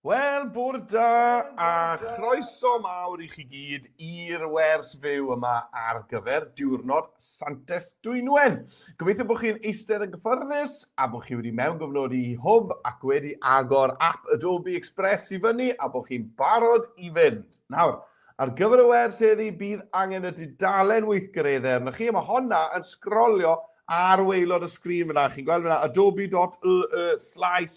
Wel, bore da a chroeso mawr I chi gyd i'r wers fyw yma ar gyfer diwrnod Santes Dwynwen. Gobeithio bod chi'n eistedd yn gyfforddus a bod chi wedi mewn gofnodi hwb ac wedi agor app Adobe Express I fyny a bod chi'n barod I fynd. Nawr, ar gyfer y wers heddi bydd angen y dudalen weithgareddau arnoch chi. Mae honna yn sgrolio ar waelod y sgrin fyna. Chi'n gweld fyna adobe.l//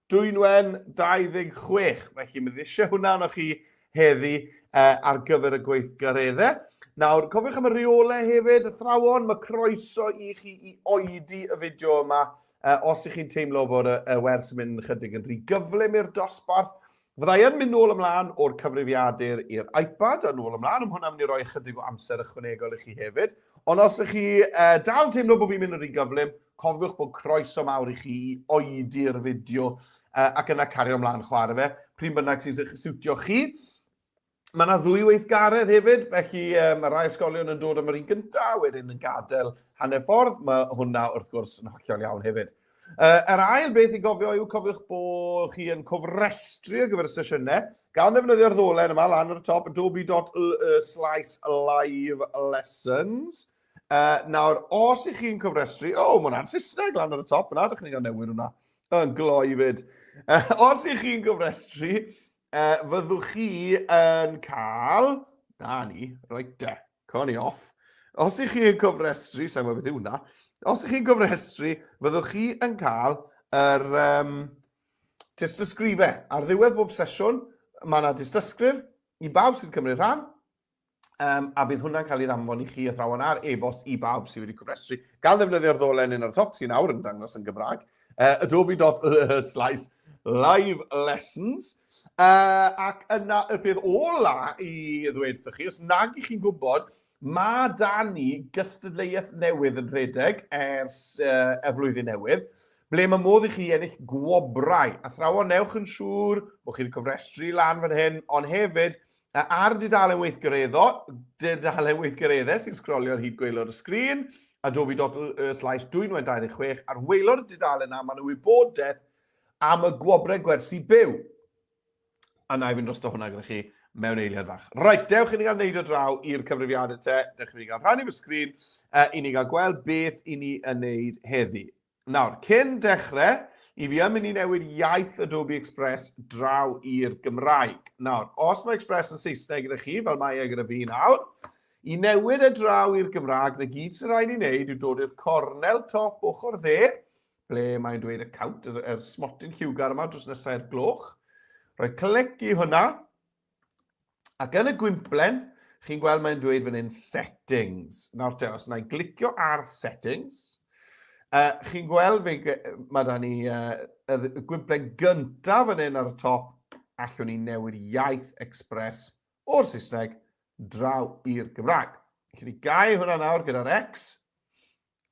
Dwynwen 26. Felly, mi ddysio hwnna anoch chi heddi ar gyfer y gweithgareddau. Nawr, cofiwch am y reolau hefyd, y thrawon, mae croeso I chi I oedi y fideo yma. Os ych chi'n teimlo bod y wers yn mynd chydig yn rhy gyflym i'r dosbarth, fyddai yn mynd nôl ymlaen o'r cyfrifiadur i'r iPad, a nôl ymlaen, hwnna'n mynd I roi chydig o amser ychwanegol I chi hefyd. Ond os ych chi dal teimlo bod fi'n mynd yn rhy gyflym, cofiwch bod croeso mawr I chi I oedi'r fideo ac yna cario ymlaen chwarae fe, pryn bynnag sy'n siwtio chi. Mae yna ddwy weithgaredd hefyd, felly mae rai ysgolion yn dod am yr un gyntaf, wedyn yn gadael hanner ffordd, mae hwnna wrth gwrs yn hollol iawn hefyd. Yr ail beth I gofio yw cofiwch bod chi yn cofrestru ar gyfer y sesiynau, gan ddefnyddio'r ddolen yma lan ar y top, adobe.l/live lessons. Nawr, os ych chi'n cofrestru, mae hwnna'n Saesneg lan ar y top yna, ydych chi'n gael newid hwnna. Yn gloi fyd. Os ych chi'n gofrestru, fyddwch chi yn cael... Na ni, reit de, con I off. Os ych chi'n cofrestru, sa'n gwybod beth yw hwnna, os ych chi'n cofrestru, fyddwch chi yn cael yr tystysgrifau. Ar ddiwedd bob sesiwn, mae yna tystysgrif I bawb sy'n cymryd rhan, a bydd hwnna'n cael ei ddanfon I chi athrawon ar e-bost I bawb sydd wedi cofrestru. Gan ddefnyddio'r ddolen yn ar y top sy'n nawr yn dangos yn Gymraeg. Adobe.l/live lessons. Ac yna y peth ola I ddweud wrthych chi, os nag I chi'n gwybod, mae da ni gystadleuaeth newydd yn rhedeg ers y flwyddyn newydd, ble mae modd I chi ennill gwobrau. Athrawon newch yn siŵr bod chi'n cofrestru lan fan hyn, ond hefyd ar dudalen weithgareddau sy'n sgrolio ar hyd gwaelod y sgrin, adobe.l/Dwynwen26, ar waelod y dudalen yna, mae yna wybodaeth am y gwobrau gwersi byw. A na I fynd dros hwnna gyda chi mewn eiliad fach. Reit, dewch I ni gael wneud o draw i'r cyfrifiadau te, dewch I ni gael rhannu fy sgrin, I ni gael gweld beth I ni yn wneud heddi. Nawr, cyn dechrau, I fi yn mynd I newid iaith Adobe Express draw i'r Gymraeg. Nawr, os mae Express yn Saesneg gyda chi, fel mae gyda fi nawr, I newid y draw i'r Gymraeg, na gyd sy'n rhaid I wneud yw dod i'r cornel top ochr dde, ble mae'n dweud account, y smotyn lliwgar yma dros nesau'r gloch. Rhoi clic I hwnna, ac yn y gwymplen, chi'n gweld mae'n dweud fan hyn settings. Nawr te, os yna I glicio ar settings, chi'n gweld mae da ni y gwymplen gyntaf fan hyn ar y top, allwn ni newid iaith Express o'r Saesneg draw i'r Gymraeg. Chi'n gau hwnna nawr gyda'r X,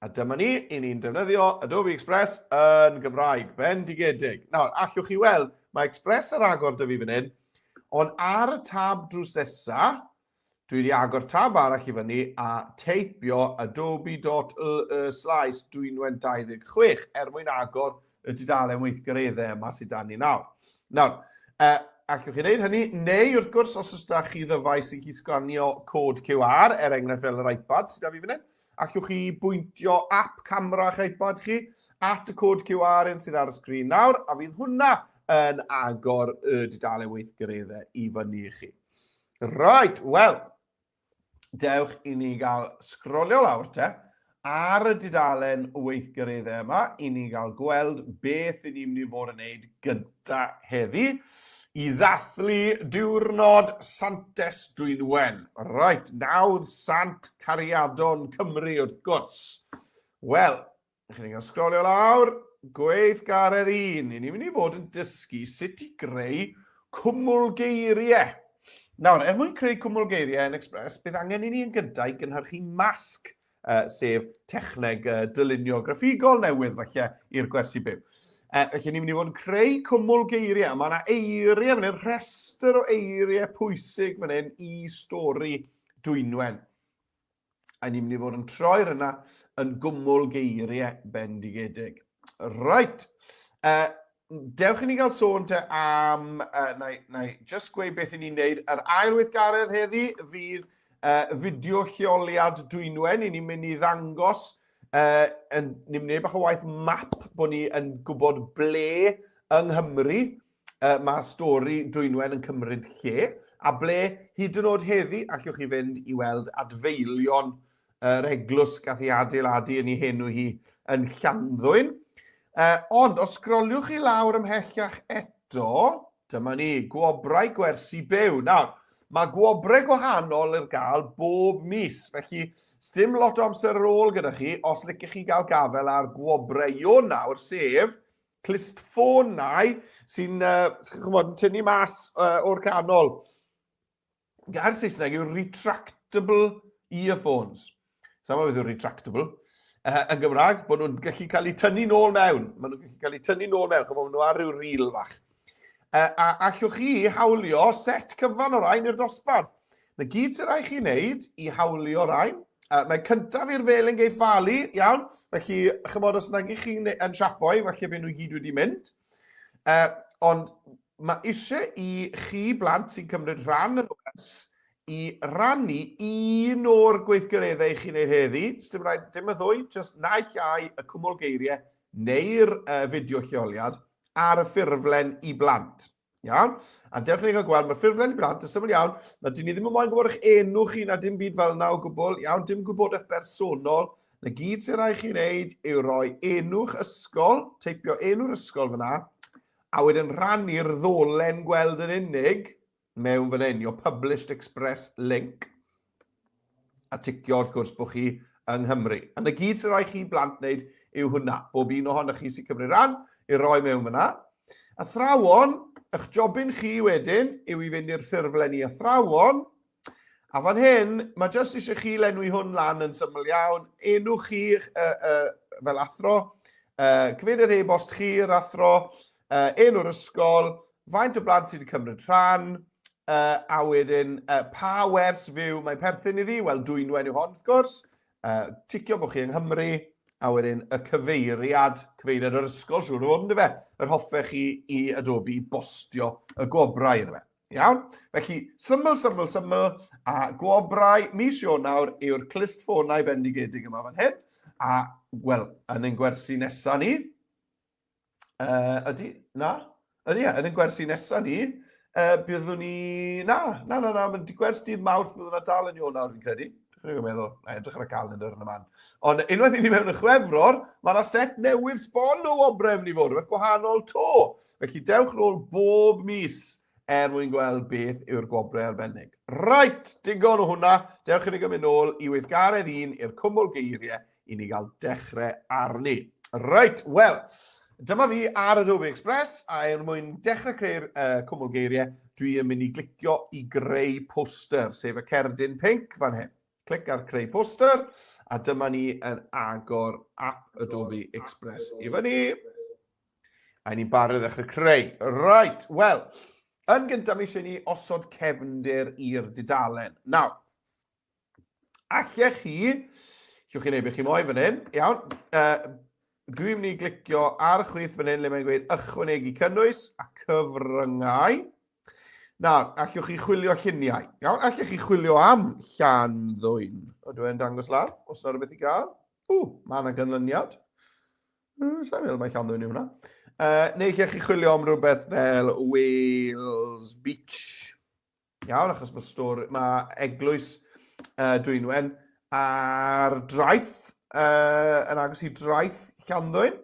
a dyma ni, I ni'n defnyddio Adobe Express yn Gymraeg, bendigedig. Nawr, allwch chi weld, mae Express ar agor dy fi fan hyn, ond ar y tab drws nesa, dwi wedi agor tab arall I fyny a teipio adobe.l/Dwynwen26 mwyn agor y dudalen weithgareddau yma sydd dan ni nawr. Nawr, allwch chi wneud hynny, neu wrth gwrs os oes da chi ddyfais sy'n sganio cod QR, enghraifft fel yr iPad sydd da fi fan hyn, allwch chi bwyntio app camera eich iPad chi at y cod QR sydd ar y sgrin nawr, a fydd hwnna yn agor y dudalen weithgareddau I fyny I chi. Right, wel, dewch I ni gael sgrolio lawr te, ar y dudalen weithgareddau yma, I ni gael gweld beth I ni'n mynd I fod yn wneud gynta heddi, I ddathlu diwrnod Santes Dwynwen. Right, nawdd Sant Cariadon Cymru wrth gwrs. Wel, chi'n gael sgrolio lawr, gweithgaredd 1. I ni'n mynd I fod yn dysgu sut I greu cwmwl geiriau. Nawr, mwyn creu cwmwl geiriau yn Express, bydd angen I ni yn gyntaf I gynhyrchu masg, sef techneg dylunio graffigol newydd falle i'r gwersi byw. Felly ni'n mynd I fod yn creu cwmwl geiriau. Mae yna eiriau fan hyn, rhestr o eiriau pwysig fan hyn I stori Dwynwen. A ni'n mynd I fod yn troi'r yna yn gwmwl geiriau bendigedig. Right. dewch i ni gael sôn te am, na i just gweud beth i ni'n neud. Yr ail weithgaredd heddi fydd fideo lleoliad Dwynwen. I ni'n mynd i ddangos, ni'n mynd i bach o waith map bod ni yn gwybod ble yng Nghymru mae stori Dwynwen yn cymryd lle, a ble hyd yn oed heddi allwch chi fynd i weld adfeilion yr eglwys gath ei adeiladu yn ei henw hi yn Llanddwyn. Ond os sgroliwch chi lawr ymhellach eto, dyma ni, gwobrau gwersi byw. Nawr, mae gwobrau gwahanol i'r gael bob mis, felly sdim lot o amser ar ôl gyda chi os licech chi gael gafel ar gwobrau nawr, sef clust ffonau sy'n tynnu mas o'r canol. Gair Saesneg yw retractable earphones. Sa'n ma beth yw retractable? Yn Gymraeg, bod nhw'n gallu cael eu tynnu nôl mewn. Maen nhw'n gallu cael eu tynnu nôl mewn, chymod nhw ar ryw rîl fach. A allwch chi hawlio set cyfan o rain i'r dosbarth. Na gyd sy'n rhaid chi wneud i hawlio rain. Mae cyntaf i'r felyn geifalu, iawn. Felly, chymod, os nag chi yn siapoi, felly bydd nhw gyd wedi mynd. Ond mae eisiau i chi blant sy'n cymryd rhan yn wers i rannu un o'r gweithgareddau chi'n ei heddi. Dim y ddwy, jyst na llai y cwmwl geiriau neu'r fideo lleoliad ar y ffurflen i blant. Iawn? A dewch ni gael gweld, mae'r ffurflen i blant yn syml iawn. Na dyn ni ddim yn moyn gwybod eich enw chi na dim byd fel na o gwbl. Iawn, dim gwybodaeth bersonol. Na gyd sy'n rhaid chi wneud yw roi enw'ch ysgol, teipio enw'r ysgol fyna, a wedyn rannu'r ddolen gweld yn unig mewn fan hyn, your Published Express link, a ticio wrth gwrs bod chi yng Nghymru. A na gyd sy'n rhaid chi blant wneud yw hwnna. Bob un ohonoch chi sy'n cymryd ran i roi mewn fyna. Athrawon, eich jobyn chi wedyn yw i fynd i'r ffurflen i athrawon. A fan hyn, mae jyst eisiau chi lenwi hwn lan yn syml iawn. Enw chi fel athro, cyfeirio e-bost chi'r athro, enw'r ysgol, faint o blant sydd wedi cymryd rhan, a wedyn pa wers fyw mae perthyn iddi, wel Dwynwen yw hon wrth gwrs, ticio bod chi yng Nghymru, a wedyn y cyfeiriad yr ysgol, siwr o fod yn fe, yr hoffech chi i Adobe bostio y gwobrau iddo fe. Iawn? Felly, syml, a gwobrau mis Ionawr yw'r clust ffonau bendigedig yma fan hyn. A, wel, yn ein gwersi nesaf ni, yn ein gwersi nesaf ni, byddwn ni, mae'n gwers dydd Mawrth byddwn ni dal yn Ionawr, fi'n credu. Dwi'n meddwl, edrych ar y calendar yn y man. Ond unwaith i ni mewn y Chwefror, mae yna set newydd sbon o wobrau mynd i fod, rhywbeth gwahanol to. Felly, dewch nôl bob mis mwyn gweld beth yw'r gwobrau arbennig. Right, digon o hwnna. Dewch i ni gymryd nôl i weithgaredd un i'r cwmwl geiriau i ni gael dechrau arni. Right, wel, dyma fi ar Adobe Express a mwyn dechrau creu'r cwmwl geiriau, dwi yn mynd i glicio i greu poster, sef y cerdyn pink fan hyn. Clic ar creu poster, a dyma ni yn agor app Adobe Express i fyny. A ni'n barod ddechrau creu. Right, wel, yn gyntaf mi eisiau ni osod cefndir i'r dudalen. Nawr, allech chi, llwch chi wneud beth chi moi fan hyn, iawn, dwi'n mynd i glicio ar y chwith fan hyn le mae'n gweud ychwanegu cynnwys a cyfryngau. Nawr, allwch chi chwilio lluniau. Iawn, allech chi chwilio am Llanddwyn. O, dwi'n dangos lawr, os yna rhywbeth i gael. Mae yna gynlyniad. Sa'n meddwl mae Llanddwyn yw hwnna. Neu allech chi chwilio am rhywbeth fel Wales Beach. Iawn, achos mae eglwys Dwynwen ar draeth, yn agos i draeth Llanddwyn.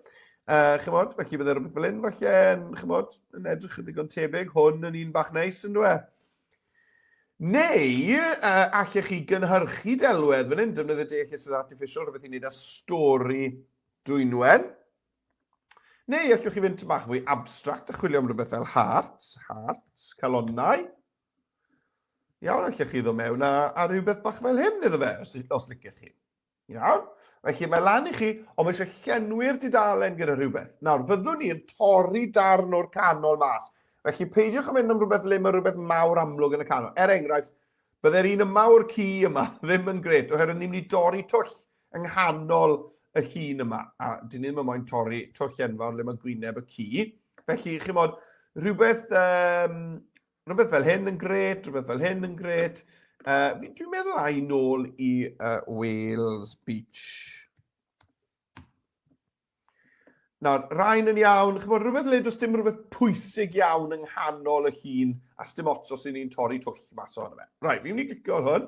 Chymod, felly byddai rhywbeth fel hyn, falle, chymod, yn edrych yn ddigon tebyg, hwn yn un bach neis yn dwe. Neu, allech chi gynhyrchu delwedd fan hyn, defnyddio deallusrwydd artificial, rhywbeth i wneud â stori Dwynwen. Neu, allwch chi fynd bach fwy abstract a chwilio am rhywbeth fel hearts, calonnau. Iawn, allech chi ddod mewn a rhywbeth bach fel hyn iddo fe, os licech chi. Iawn? Felly mae lan i chi, ond mae eisiau llenwi'r dudalen gyda rhywbeth. Nawr, fyddwn ni'n torri darn o'r canol mas. Felly peidiwch yn mynd am rhywbeth le mae rhywbeth mawr amlwg yn y canol. Enghraifft, byddai'r un y mawr ci yma ddim yn gret, oherwydd ni'n mynd i dorri twll yng nghanol y llun yma. A dyn ni ddim yn moyn torri twll enfawr le mae gwyneb y ci. Felly, chi'n modd, rhywbeth fel hyn yn gret, rhywbeth fel hyn yn gret. Dwi'n meddwl ai nôl i Wales Beach. Nawr, rhain yn iawn, chi'n modd, rhywbeth le, does dim rhywbeth pwysig iawn yng nghanol y llun a sdim ots os ni'n torri twll mas o'n fe. Rai, fi'n mynd i glicio ar hwn.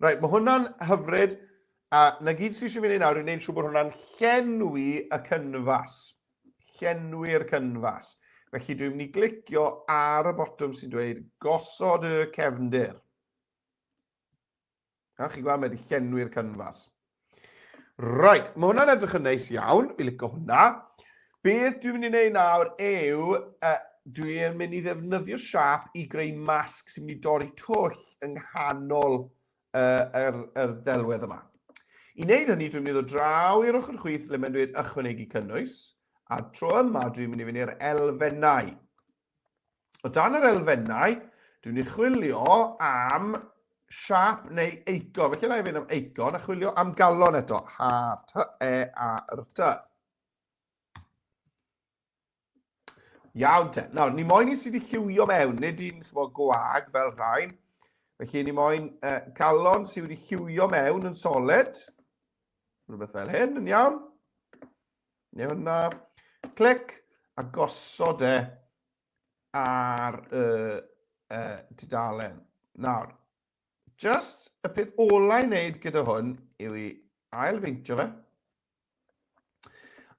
Rai, mae hwnna'n hyfryd, a na gyd sy'n eisiau fynd i nawr i'n gwneud siŵr bod hwnna'n llenwi y cynfas. Llenwi'r cynfas. Felly dwi'n mynd i glicio ar y botwm sy'n dweud gosod y cefndir. A chi'n gweld mae wedi llenwi'r cynfas. Right, mae hwnna'n edrych yn neis iawn, fi'n licio hwnna. Beth dwi'n mynd i wneud nawr yw, dwi'n mynd i ddefnyddio siap i greu masg sy'n mynd i dorri twll yng nghanol yr delwedd yma. I wneud hynny, dwi'n mynd i ddod draw i'r ochr chwith le mae'n dweud ychwanegu cynnwys, a tro yma dwi'n mynd i fynd i'r elfennau. O dan yr elfennau, dwi'n mynd i chwilio am siap neu eicon. Felly na i fynd am eicon a chwilio am galon eto. H, T, E, A, R, T. Iawn te. Nawr, ni moyn i sydd wedi lliwio mewn, nid un gwag fel rhain. Felly ni moyn galon sydd wedi lliwio mewn yn solid. Rhywbeth fel hyn, yn iawn. Neu hwnna. Clic a gosod e ar dudalen. Nawr, just y peth ola i wneud gyda hwn yw i ailfeintio fe.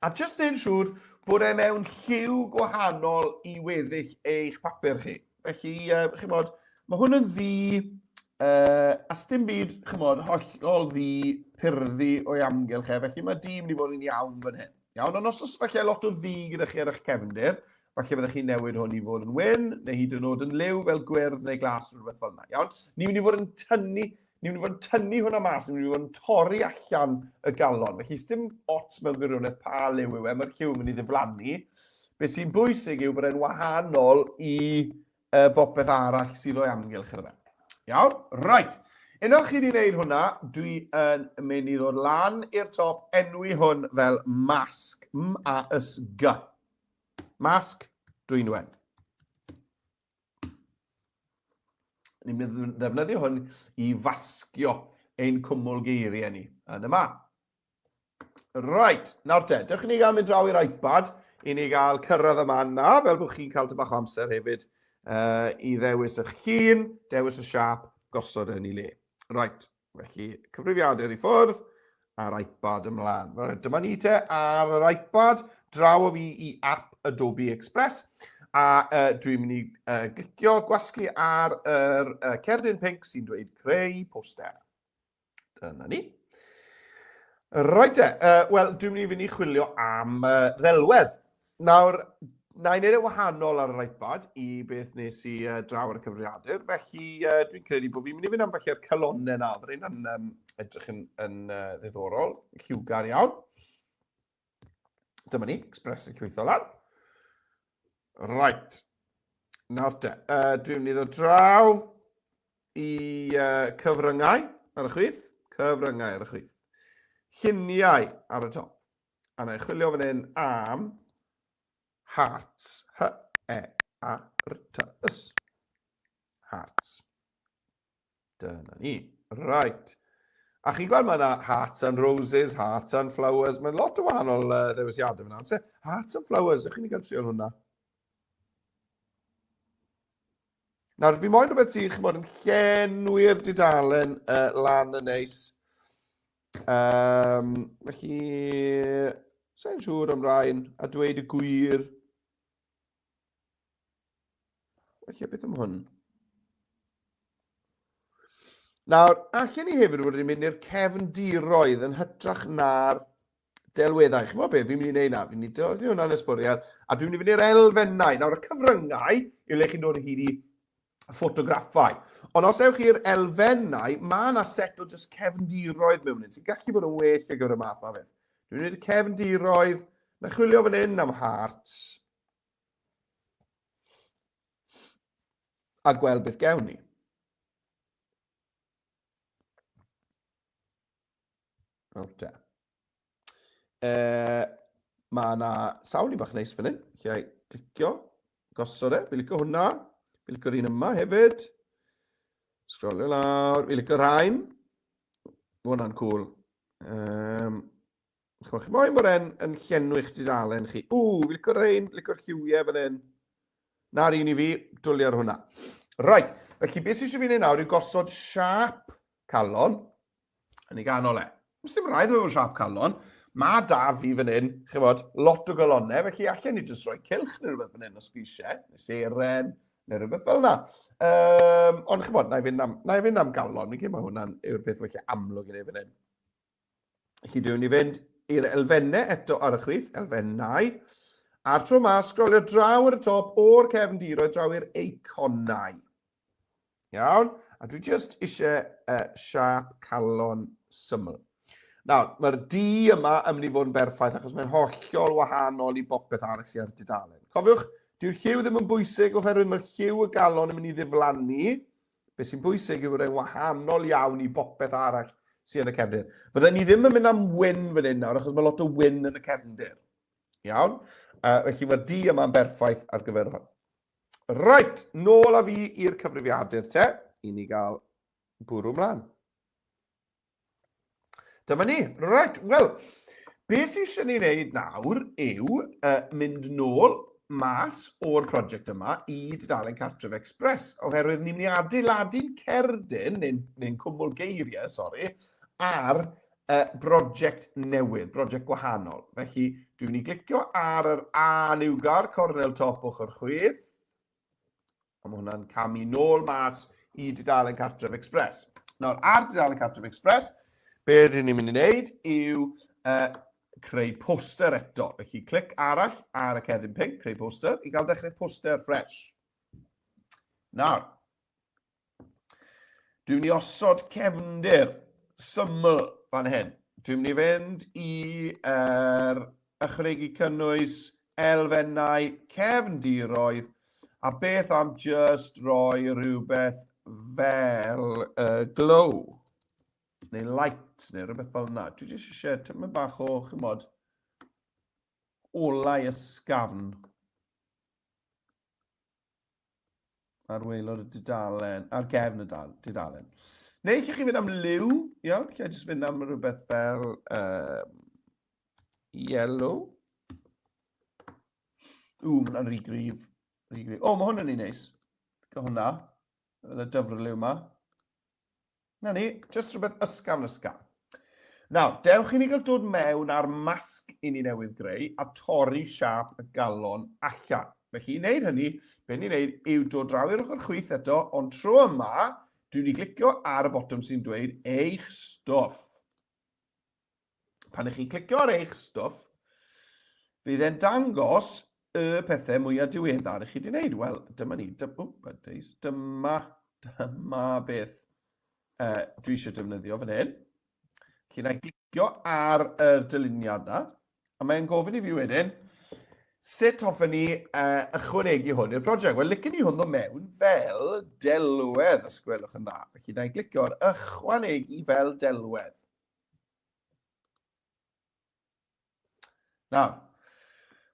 A just ein siŵr bod e mewn lliw gwahanol i weddill eich papur chi. Felly, chi'n modd, mae hwn yn ddi, a sdim byd, chi'n modd, hollol ddi purddi o'i amgylch e. Felly mae di mynd i fod yn iawn fan hyn. Iawn, ond os oes falle lot o ddi gyda chi ar eich cefndir, falle byddwch chi'n newid hwn i fod yn wyn, neu hyd yn oed yn liw fel gwyrdd neu glas neu rhywbeth fel yna. Iawn, ni'n mynd i fod yn tynnu hwnna mas, ni'n mynd i fod yn torri allan y galon. Felly, sdim ots mewn gwirionedd pa liw yw e, mae'r lliw yn mynd i ddiflannu. Beth sy'n bwysig yw bod e'n wahanol i bopeth arall sydd o'i amgylch yna. Iawn, right. Unwaith chi wedi gwneud hwnna, dwi yn mynd i ddod lan i'r top, enwi hwn fel masg, M-A-S-G. Masg Dwynwen. Ni'n mynd i ddefnyddio hwn i fasgio ein cwmwl geiriau ni yn yma. Right, nawr te, dewch ni gael mynd draw i'r iPad i ni gael cyrraedd yma na, fel bod chi'n cael tybach o amser hefyd i ddewis eich llun, dewis y siap, gosod yn ei le. Right, felly cyfrifiadur i ffwrdd a'r iPad ymlaen. Dyma ni te ar yr iPad, draw o fi i app Adobe Express, a dwi'n mynd i glicio gwasgu ar yr cerdyn pink sy'n dweud creu poster. Dyna ni. Right te, wel, dwi'n mynd i fynd i chwilio am ddelwedd. Nawr, na i wneud e wahanol ar yr iPad i beth nes i draw ar y cyfriadur, felly dwi'n credu bod fi'n mynd i fynd am falle'r calonau na, fydda un edrych yn ddiddorol, lliwgar iawn. Dyma ni, Express yn llwytho lan. Right. Nawr te, dwi'n mynd i ddod draw i cyfryngau ar y chwith. Cyfryngau ar y chwith. Lluniau ar y top. A na i chwilio fan hyn am hearts. H-E-A-R-T-S. Hearts. Dyna ni. Right. A chi'n gweld mae yna hearts and roses, hearts and flowers. Mae'n lot o wahanol ddewisiadau fyna. Hearts and flowers, ych chi'n gael trio hwnna? Nawr, fi moyn rhywbeth sy'n chymod yn llenwi'r dudalen lan yn neis. Felly, sa'n siŵr am rain a dweud y gwir. Felly, beth am hwn? Nawr, allan ni hefyd wedi mynd i'r cefndiroedd yn hytrach na'r delweddau. Chi'n gwybod beth fi'n mynd i wneud na? Fi'n mynd i ddod i hwnna'n ysbwriel, a dwi'n mynd i fynd i'r elfennau. Nawr, y cyfryngau yw le chi'n dod o hyd i ffotograffau. Ond os ewch chi'r elfennau, mae yna set o just cefndiroedd mewn un, sy'n gallu bod yn well ar gyfer y math ma beth. Dwi'n mynd i'r cefndiroedd, na chwilio fan hyn am hearts, a gweld beth gewn ni. Mae yna sawl i bach neis fan hyn. clicio, gosod Fi'n licio hwnna. Fi'n licio'r un yma hefyd. Scrollio lawr. Fi'n licio'r rhain. Hwnna'n cool. Chi'n mor yn llenwi'ch dudalen chi. Fi'n licio'r rhain, licio'r lliwiau fan hyn. Na'r un I fi, dwlu ar hwnna. Right, felly beth sy'n eisiau fi wneud nawr yw gosod siap calon yn ei ganol e. Os dim rhaid efo siap calon, mae da fi fan hyn, chi'n bod, lot o galonau, felly allan ni jyst rhoi cilch neu rhywbeth fan hyn o sbisiau, neu seren, neu rhywbeth fel yna. Ond chi'n bod, na I fynd am galon, fi'n credu mae hwnna'n yw'r peth felly amlwg i ni fan hyn. Felly dwi'n ni fynd i'r elfennau eto ar y chwith, elfennau. A'r tro yma, sgrolio draw ar y top o'r cefndiroedd draw i'r eiconau. Iawn? A dwi just eisiau siap calon syml. Nawr, mae'r D yma yn mynd I fod yn berffaith achos mae'n hollol wahanol I bopeth arall sydd ar dudalen. Cofiwch, dyw'r lliw ddim yn bwysig oherwydd mae'r lliw y galon yn mynd I ddiflannu. Beth sy'n bwysig yw bod e'n wahanol iawn I bopeth arall sydd yn y cefndir. Byddai ni ddim yn mynd am wyn fan hyn nawr achos mae lot o wyn yn y cefndir. Iawn? Felly mae'r D yma'n berffaith ar gyfer hwn. Right, nôl â fi i'r cyfrifiadur te, I ni gael bwrw mlaen. Dyma ni. Right, wel, beth sy'n eisiau ni wneud nawr yw mynd nôl mas o'r prosiect yma I dudalen Cartref Express, oherwydd ni'n mynd I adeiladu'n cerdyn, neu'n cwmwl geiriau, sori, ar brosiect newydd, brosiect gwahanol. Felly, dwi'n mynd I glicio ar yr A niwgar, cornel top ochr chwith. A mae hwnna'n camu nôl mas I dudalen Cartref Express. Nawr, ar dudalen Cartref Express, beth ni'n mynd I wneud yw creu poster eto. Felly, clic arall ar y cerdyn pink, creu poster, I gael dechrau poster fresh. Nawr, dwi'n mynd I osod cefndir syml fan hyn. Dwi'n mynd I fynd I ychwanegu cynnwys elfennau cefndiroedd a beth am just roi rhywbeth fel glow neu light neu rhywbeth fel yna. Dwi jyst eisiau tyma bach o, chymod, olau ysgafn ar waelod y dudalen, ar gefn y dudalen. Neu chi fynd am liw, iawn, chi jyst fynd am rhywbeth fel yellow. Mae'n rhy gryf. Mae hwnna'n ei neis. Go hwnna, y dyfrlyw yma. Na ni, jyst rhywbeth ysgafn. Nawr, dewch I ni gael dod mewn ar masg I ni newydd greu a torri siap y galon allan. Felly I wneud hynny, be ni'n wneud yw dod draw i'r ochr chwith eto, ond tro yma, dwi'n I glicio ar y botwm sy'n dweud eich stwff. Pan ych chi'n clicio ar eich stwff, fydd e'n dangos y pethau mwyaf diweddar I chi wedi wneud. Wel, dyma ni. Dyma beth dwi eisiau defnyddio fan hyn. Chi'n ei glicio ar y dyluniad na, a mae'n gofyn I fi wedyn, sut hoffwn ni ychwanegu hwn i'r prosiect? Wel, licen ni hwn o mewn fel delwedd, os gwelwch yn dda. Felly, na I glicio ar ychwanegu fel delwedd. Nawr,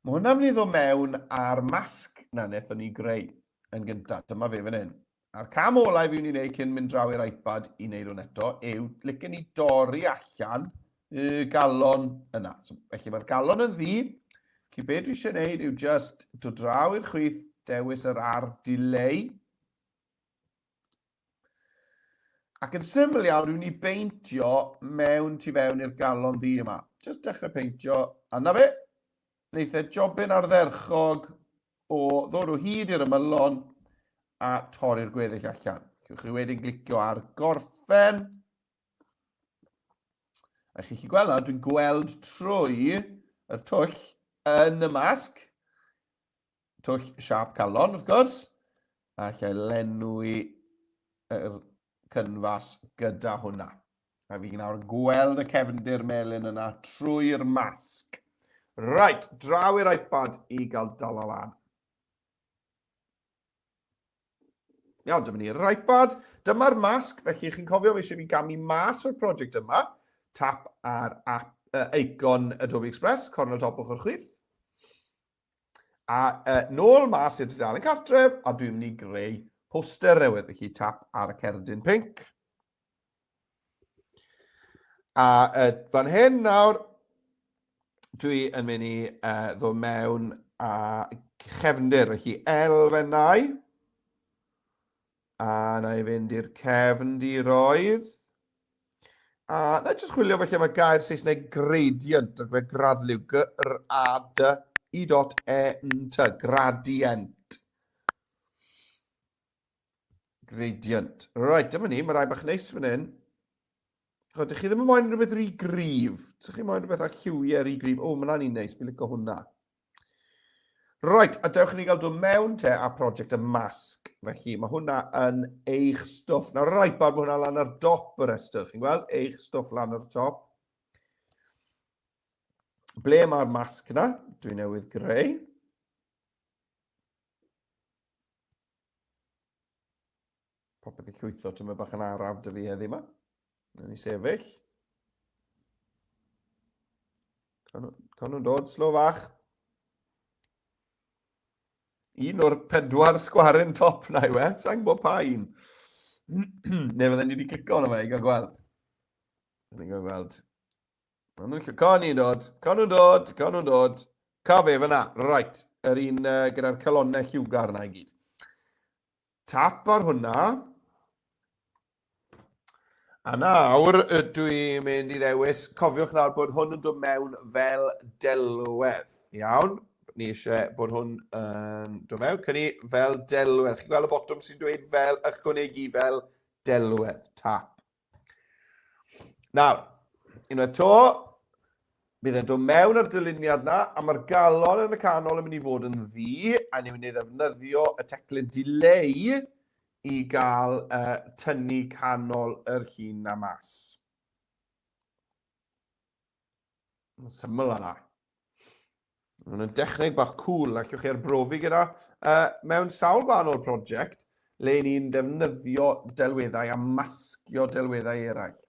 mae hwnna'n mynd I ddod mewn ar masg na wnaethon ni greu yn gyntaf. Dyma fe fan hyn. A'r cam olau fi'n I wneud cyn mynd draw i'r iPad I wneud hwn eto yw licen ni dorri allan y galon yna. Felly mae'r galon yn ddi. Felly beth dwi eisiau gwneud yw just dod draw i'r chwith, dewis yr ardd delay. Ac yn syml iawn, dwi'n I beintio mewn tu fewn i'r galon ddi yma. Just dechrau peintio, a na fe, wneith e jobyn ardderchog o ddod o hyd i'r ymylon a torri'r gweddill allan. Chwch chi wedyn glicio ar gorffen. A chi gweld na, dwi'n gweld trwy y twll yn y masg. Twll siap calon, wrth gwrs. A lle lenwi yr cynfas gyda hwnna. A fi nawr gweld y cefndir melyn yna trwy'r masg. Right, draw i'r iPad I gael dal o lan. Iawn, dyma ni'r iPad. Dyma'r masg, felly chi'n cofio eisiau fi gamu mas o'r prosiect yma. Tap ar icon Adobe Express, cornel top ochr chwith. A nôl mas i'r tudalen cartref, a dwi'n mynd i greu poster newydd. Felly tap ar y cerdyn pink. A fan hyn nawr, dwi yn mynd i ddod mewn a chefndir. Felly elfennau. A na i fynd i'r cefndiroedd. A na i jyst chwilio felly am y gair Saesneg gradient, ac fe graddliw, G-R-A-D-I-E-N-T, gradient. Gradient. Right, dyma ni, mae rai bach neis fan hyn. Ydych chi ddim yn moyn rhywbeth rhy grif? Ydych chi'n moyn rhywbeth â lliwiau rhy grif? O, mae'n ni'n neis, fi'n licio hwnna. Right, a dewch ni gael dod mewn te a prosiect y masg. Felly, mae hwnna yn eich stwff. Nawr, rai bad mae hwnna lan ar dop y restr. Chi'n gweld? Eich stwff lan ar top. Ble mae'r masg yna? Dwi newydd greu. Popeth i llwytho, ti'n mynd bach yn araf dy fi heddi yma. Nawn ni sefyll. Con nhw'n dod, slo fach. Un o'r 4 sgwaryn top na yw e, sa'n gwybod pa un. Neu fydden ni wedi clico hwnna fe i gael gweld. Con nhw'n dod. Ca fe fyna, right. Yr un gyda'r calonnau lliwgar na i gyd. Tap ar hwnna. A nawr dwi'n mynd i ddewis. Cofiwch nawr bod hwn yn dod mewn fel delwedd. Iawn. Ni eisiau bod hwn yn dod mewn. Cynni fel delwedd. Chi'n gweld y botwm sy'n dweud fel ychwanegu fel delwedd. Tap. Nawr, unwaith to, bydd e'n dod mewn ar dyluniad na, a mae'r galon yn y canol yn mynd i fod yn ddu, a ni'n mynd i ddefnyddio y teclyn delay i gael tynnu canol yr llun na mas. Yn syml yna. Mae'n dechneg bach cool, allwch chi arbrofi gyda mewn sawl gwahanol prosiect le ni'n defnyddio delweddau a masgio delweddau eraill.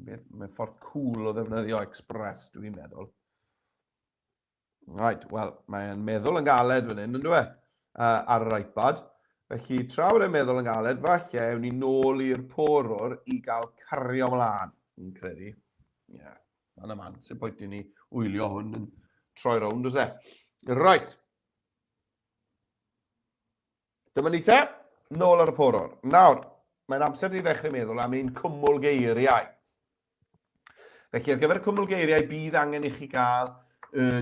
Mae'n ffordd cool o ddefnyddio Express, dwi'n meddwl. Right, wel, mae'n meddwl yn galed fan hyn, ynddo e, ar yr iPad. Felly, tra bod e'n meddwl yn galed, falle, ewn ni nôl i'r porwr i gael cario mlaen, yn credu. Ie, yna man, sy'n pwynt i ni wylio hwn yn troi rownd, oes e? Right. Dyma ni te, nôl ar y porwr. Nawr, mae'n amser i ddechrau meddwl am un cwmwl geiriau. Felly, ar gyfer y cwmwl geiriau, bydd angen i chi gael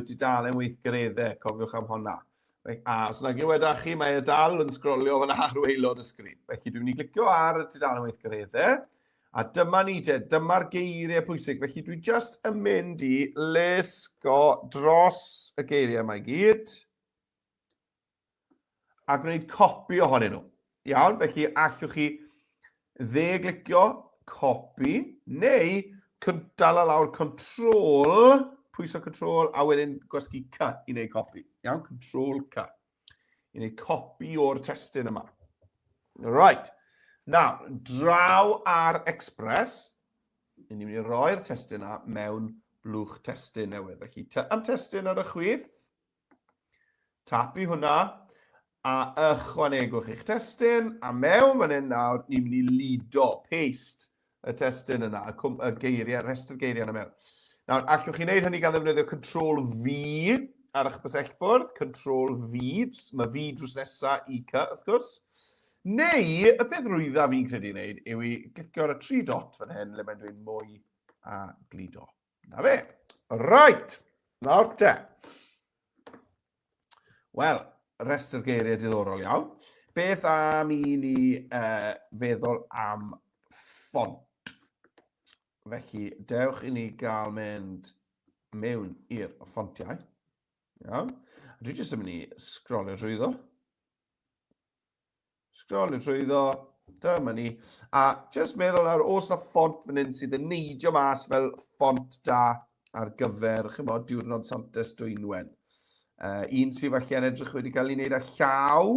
dudalen weithgareddau, cofiwch am honna. A os yna glyweda chi, mae e dal yn sgrolio fan ar waelod y sgrin. Felly, dwi'n mynd i glicio ar y dudalen weithgareddau. A dyma ni te, dyma'r geiriau pwysig. Felly dwi just yn mynd i lusgo dros y geiriau yma i gyd. A gwneud copi ohonyn nhw. Iawn, felly allwch chi glicio copi, neu dal a lawr control, pwyso control, a wedyn gwasgu C i wneud copi. Iawn, control C. I wneud copi o'r testyn yma. Right. Nawr, draw ar Express, ni'n mynd i roi'r testyn yna mewn blwch testyn newydd. Felly, am testyn ar y chwith, tap i hwnna, a ychwanegwch eich testyn, a mewn fan hyn nawr, ni'n mynd i lido, paste y testyn yna, y geiriau, restr geiriau yna mewn. Nawr, allwch chi wneud hynny gan ddefnyddio Control V ar eich bysellfwrdd, Control V, mae V drws nesaf i C, wrth gwrs. Neu, y peth rwydda fi'n credu wneud yw i glicio ar y 3 dot fan hyn le mae'n dweud mwy a glido. Na fe. Right. Nawr te. Wel, restr geiriau diddorol iawn. Beth am i ni feddwl am ffont? Felly, dewch i ni gael mynd mewn i'r ffontiau. Iawn. Dwi jyst yn mynd i sgrolio drwyddo. Sgrolio trwyddo, dyma ni. A just meddwl nawr, os na ffont fan hyn sydd yn neidio mas fel ffont da ar gyfer, chymod, Diwrnod Santes Dwynwen. Un sydd falle yn edrych wedi cael ei wneud â llaw.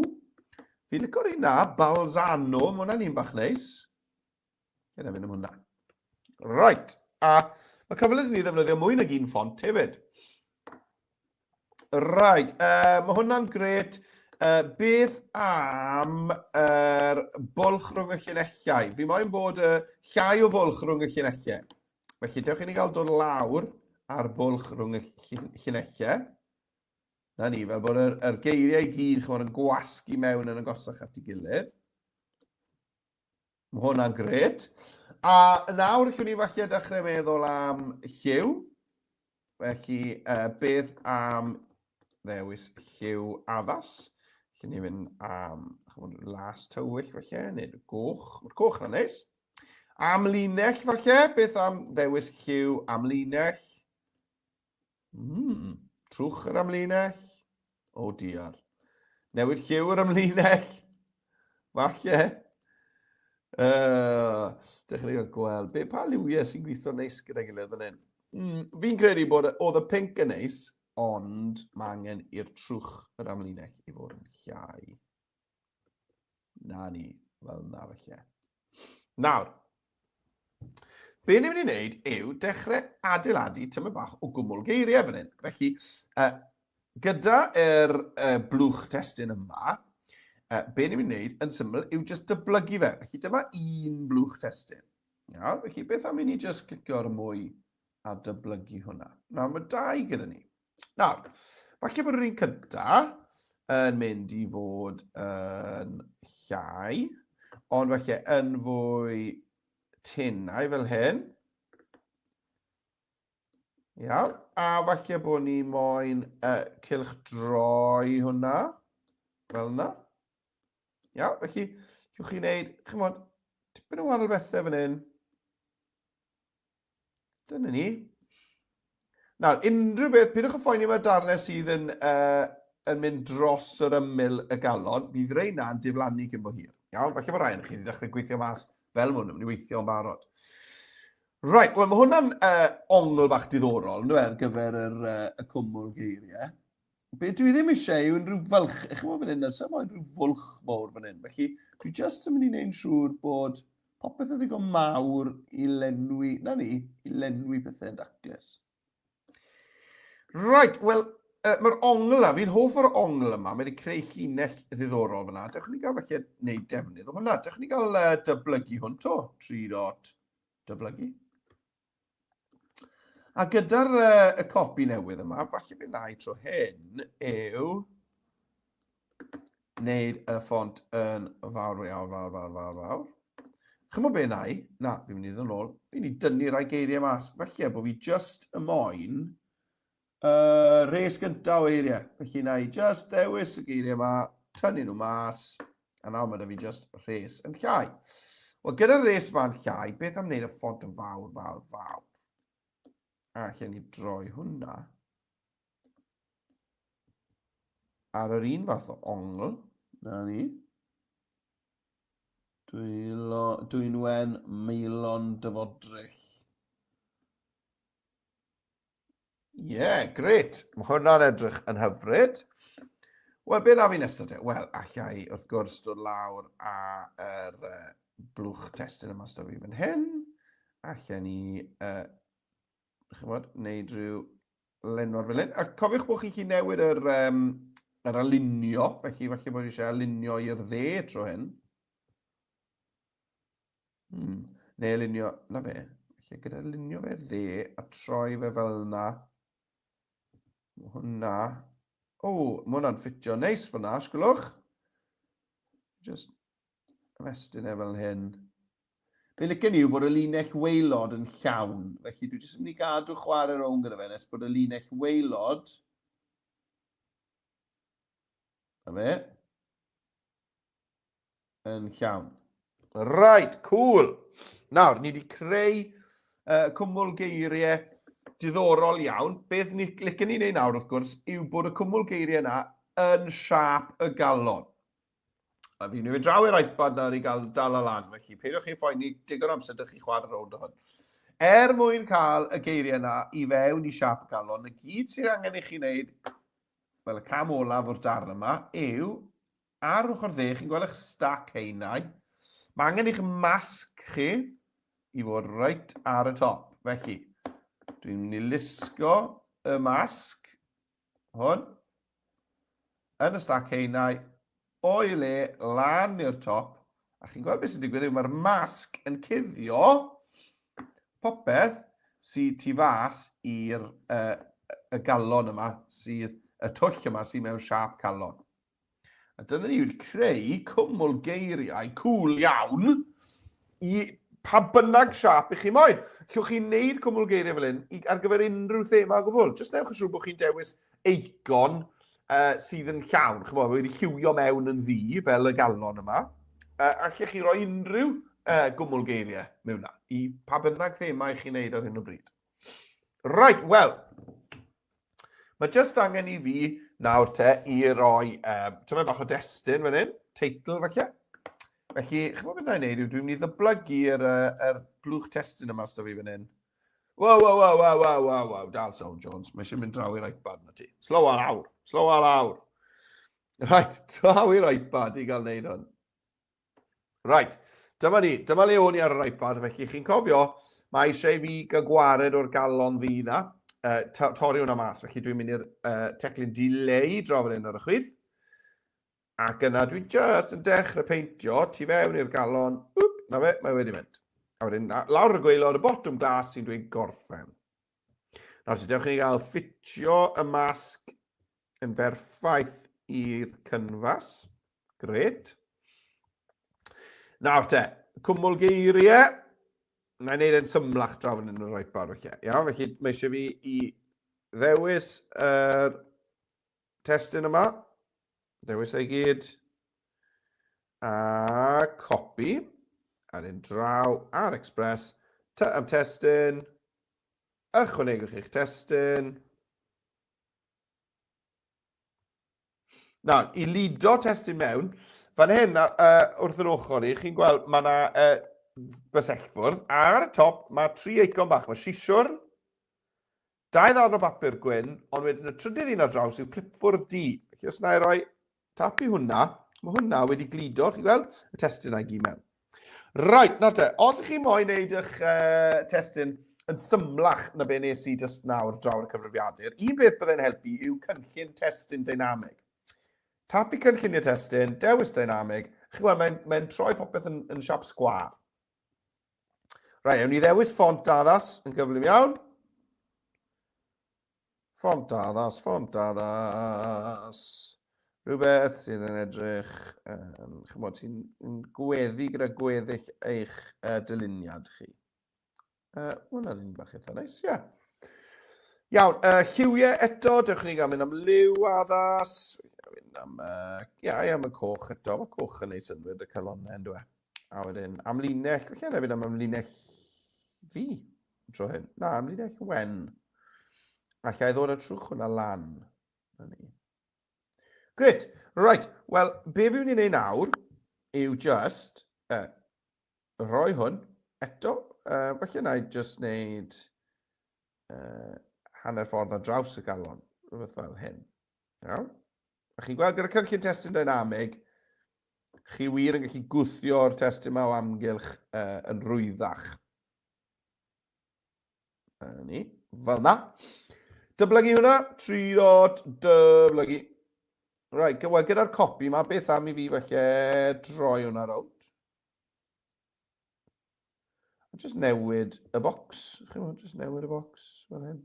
Fi'n licio un na, balsano, mae hwnna'n un bach neis. Yna fynd am hwnna. Right. A mae cyfle ni ddefnyddio mwy nag un ffont hefyd. Right, mae hwnna'n gret. Beth am bwlch rhwng y llunellau? Fi moyn bod llai o fwlch rhwng y llunellau. Felly, dewch i ni gael dod lawr ar bwlch rhwng y llunellau. Na ni, fel bod yr geiriau i gyd yn gwasgu mewn yn agosach at ei gilydd. Mae hwnna'n gret. A nawr, allwn ni falle dechrau meddwl am lliw. Felly, beth am ddewis lliw addas? Allwn ni fynd am las tywyll falle, neu goch. Mae'r goch yna'n neis. Am linell falle, beth am ddewis lliw am linell? Trwch yr amlinell. O diar. Newid lliw yr amlinell. Falle. Dechrau ni gael gweld. Pa liwiau sy'n gweithio neis gyda'i gilydd fan hyn? Fi'n credu bod oedd y pink yn neis, ond mae angen i'r trwch yr amlinell i fod yn llai. Na ni, fel na falle. Nawr, be ni'n mynd i wneud yw dechrau adeiladu tymed bach o gwmwl geiriau fan hyn. Felly, gyda'r blwch testyn yma, be ni'n mynd i wneud yn syml yw just dyblygu fe. Felly, dyma un blwch testyn. Nawr, felly, beth am i ni just clicio ar y mwy a dyblygu hwnna. Nawr, mae dau gyda ni. Nawr, falle bod yr un cyntaf yn mynd i fod yn llai, ond falle yn fwy tenau fel hyn. Iawn, a falle bod ni moyn cylch droi hwnna, fel yna. Iawn, felly, llwch chi wneud, chymod, tipyn o wahanol bethau fan hyn. Dyna ni. Nawr, unrhyw beth, pidwch y ffoeni mae darnau sydd yn mynd dros yr ymyl y galon, bydd rei na'n diflannu cyn bo hir. Iawn, falle bod rhaid i chi wedi dechrau gweithio mas fel hwn, yn mynd i weithio yn barod. Right, wel, mae hwnna'n ongl bach diddorol, yn ar gyfer y cwmwl geiriau. Be dwi ddim eisiau yw unrhyw fylch, eich bod fan hyn, so mae unrhyw fwlch mawr fan hyn. Felly, dwi just yn mynd i wneud siŵr bod popeth yn ddigon mawr i lenwi, na ni, i lenwi pethau'n daclus. Right, wel, mae'r ongl yma, fi'n hoff o'r ongl yma, mae wedi creu llinell ddiddorol fyna. Dewch ni gael felly wneud defnydd o hwnna. Dewch ni gael dyblygu hwn to, 3 dot dyblygu. A gyda'r y copi newydd yma, falle bydd na i tro hyn yw wneud y ffont yn fawr. Chymod be na i? Na, fi'n mynd i ddod yn ôl. Fi'n mynd i dynnu rai geiriau mas. Falle bod fi just y moyn res gyntaf o eiriau. Felly na i just ddewis y geiriau yma, tynnu nhw mas, a nawr mae da fi just res yn llai. Wel, gyda'r res yma'n llai, beth am wneud y ffont yn fawr? A lle ni droi hwnna ar yr un fath o ongl. Na ni. Dwynwen meilon dyfodrych. Gret. Mae hwnna'n edrych yn hyfryd. Wel, be na fi nesaf te? Wel, allai wrth gwrs dod lawr a blwch testyn yma sef fi fan hyn. Allai ni wneud rhyw lenwad fel hyn. A cofiwch bod chi'n newid yr alunio. Felly, falle bod eisiau alunio i'r dde tro hyn. Neu alunio, na fe. Felly, gyda alunio fe'r dde a troi fe fel yna. Hwna. O, mae hwnna'n ffitio neis fel yna, sgwlwch. Just ymestyn e fel hyn. Be licen ni yw bod y linell waelod yn llawn. Felly dwi jyst yn mynd i gadw chwarae rownd gyda fe nes bod y linell waelod yn llawn. Right, cool. Nawr, ni wedi creu cwmwl geiriau diddorol iawn. Beth licen ni wneud nawr, wrth gwrs, yw bod y cwmwl geiriau yna yn siap y galon. A fi'n mynd draw i'r iPad nawr i gael dal y lan, felly peidiwch chi ffoeni digon amser dych chi chwarae rownd o hwn. Mwyn cael y geiriau yna i fewn i siap y galon, y gyd sydd angen i chi wneud, fel y cam olaf o'r darn yma, yw ar ochr dde, chi'n gweld eich stack heinau, mae angen i'ch masg chi i fod reit ar y top. Felly, dwi'n mynd i lusgo y masg, hwn, yn y stac heinau o'i le lan i'r top. A chi'n gweld beth sy'n digwydd yw mae'r masg yn cuddio popeth sydd tu fas i'r galon yma, sydd y twll yma sydd mewn siap calon. A dyna ni wedi creu cwmwl geiriau cŵl iawn i pa bynnag siap i chi moyn. Llwch chi'n neud cwmwl geiriau fel hyn ar gyfer unrhyw thema o gwbl. Jyst newch yn siŵr bod chi'n dewis eicon sydd yn llawn. Chymod, wedi lliwio mewn yn ddi fel y galon yma. A allech chi roi unrhyw gwmwl geiriau mewn na i pa bynnag thema i chi'n neud ar hyn o bryd. Right, wel, mae jyst angen i fi nawr te i roi tyma bach o destun fan hyn, teitl falle. Felly, chymod beth na'n neud yw dwi'n mynd i ddyblygu'r blwch testun yma sto fi fan hyn. Wow, dal sôn Jones, mae eisiau mynd draw i'r iPad na ti. Slow ar awr. Right, draw i'r iPad i gael neud hwn. Right, dyma le o'n i ar yr iPad, felly chi'n cofio, mae eisiau fi gael gwared o'r galon ddi na, torri hwnna mas, felly dwi'n mynd i'r teclyn delay draw fan hyn ar y chwydd. Ac yna dwi just yn dechrau peintio tu fewn i'r galon. Na fe, mae wedi mynd. A wedyn lawr y gwaelod y botwm glas sy'n dweud gorffen. Nawr, dewch chi gael ffitio y masg yn berffaith i'r cynfas. Gret. Nawr te, cwmwl geiriau. Na i wneud yn symlach draw yn yr iPad felly. Iawn, felly mae eisiau fi i ddewis yr testun yma. Dewis ei gyd. A copy. A dyn draw ar Express. Am testun. Ychwanegwch eich testun. Nawr, i lido testun mewn, fan hyn wrth yr ochr i, chi'n gweld mae yna bysellfwrdd. A ar y top mae 3 eicon bach. Mae sisiwr, 2 ddarn o bapur gwyn, ond wedyn y trydydd un ar draws yw clipfwrdd D. Felly os na i roi tap i hwnna, mae hwnna wedi glido, chi'n gweld, y testun a'i gyd mewn. Right, nawr te, os ych chi moyn wneud eich testun yn symlach na be nes i just nawr draw y cyfrifiadur, un beth byddai'n helpu yw cynllun testun dynamig. Tap i cynlluniau testun, dewis dynamig, chi'n gweld, mae'n troi popeth yn siap sgwar. Right, ewn ni ddewis ffont addas yn gyflym iawn. Ffont addas. Rhywbeth sydd yn edrych, chymod, sy'n gweddi gyda gweddill eich dyluniad chi. Hwna'n un bach eitha neis, ie. Iawn, lliwiau eto, dewch ni gael mynd am liw addas. Am y coch eto, mae coch yn neud synwyr y calonnau yn dwe. A wedyn, amlinell, felly yna fynd am amlinell ddi, tro hyn. Na, amlinell wen. Allai ddod y trwch hwnna lan. Gret, right, wel, be fi'n ni'n neud nawr yw just rhoi hwn eto. Felly yna i just neud hanner ffordd ar draws y galon, rhywbeth fel hyn. Iawn? A chi'n gweld gyda cynllun testun dynamig, chi wir yn gallu gwthio'r testun yma o amgylch yn rwyddach. Fel na. Dyblygu hwnna, 3 dot, dyblygu. Right, wel, gyda'r copi yma, beth am i fi felly droi hwnna rownd. Just newid y bocs. Just newid y bocs fel hyn.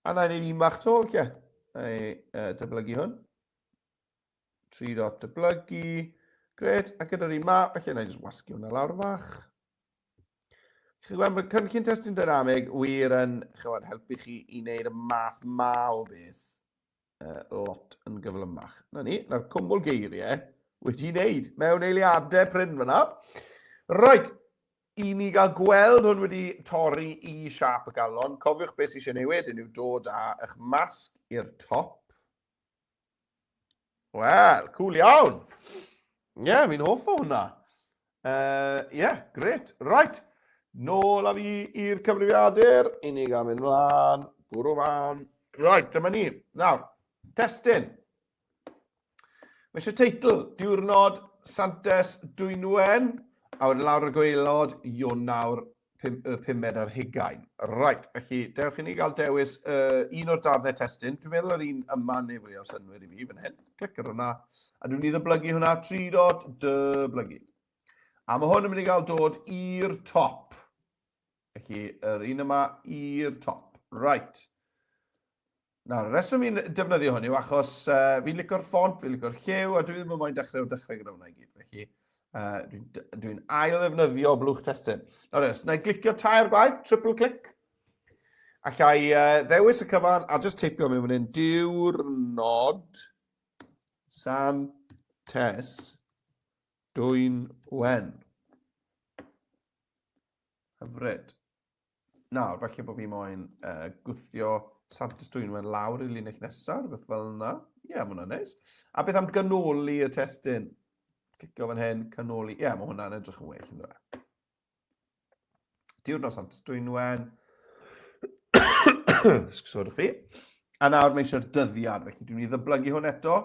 A na i wneud un bach to, felly. Dyblygu hwn. 3 dot dyblygu. Gret, a gyda'r un ma, felly na i just wasgu hwnna lawr fach. Chi'n gweld, mae cynllun testun dynamig wir yn helpu chi i wneud y math ma o beth lot yn gyflymach. Na ni, na'r cwmwl geiriau wedi wneud mewn eiliadau pryn fyna. Right, i ni gael gweld hwn wedi torri i siap y galon. Cofiwch beth sy'n newid, yw dod â eich masg i'r top. Wel, cool iawn. Ie, fi'n hoff o hwnna. Ie, gret. Right. Nôl a fi i'r cyfrifiadur, i ni gael mynd mlaen, bwrw man. Right, dyma ni. Nawr, testun. Mae eisiau teitl, Diwrnod, Santes, Dwynwen, a wedyn lawr y gwaelod, Ionawr pumed ar hugain. Right, felly, dewch i ni gael dewis un o'r darnau testyn. Dwi'n meddwl yr un yma neu fwy o synwyr i fi fan hyn. Clic ar hwnna. A dwi'n ni ddyblygu hwnna 3 dot dyblygu. A mae hwn yn mynd i gael dod i'r top. Felly, yr un yma i'r top. Right. Nawr, y reswm i'n defnyddio hwn yw achos fi'n licio'r ffont, fi'n licio'r lliw, a dwi ddim yn moyn dechrau gyda hwnna i gyd. Felly, dwi'n ail ddefnyddio blwch testyn. Nawr, na i glicio tair gwaith, triple click. Allai ddewis y cyfan, a just teipio mewn fan hyn, Diwrnod, Santes, Dwynwen. Hyfryd. Nawr, falle bod fi moyn gwthio Santes Dwynwen lawr I linell nesaf, rhywbeth fel yna. Ie, mae hwnna'n neis. A beth am ganoli y testyn? Clicio fan hyn, canoli. Ie, mae hwnna'n edrych yn well, ynddo fe. Diwrnod Santes Dwynwen. Sgwrsodwch chi. A nawr mae eisiau'r dyddiad. Felly, dwi'n mynd I ddyblygu hwn eto.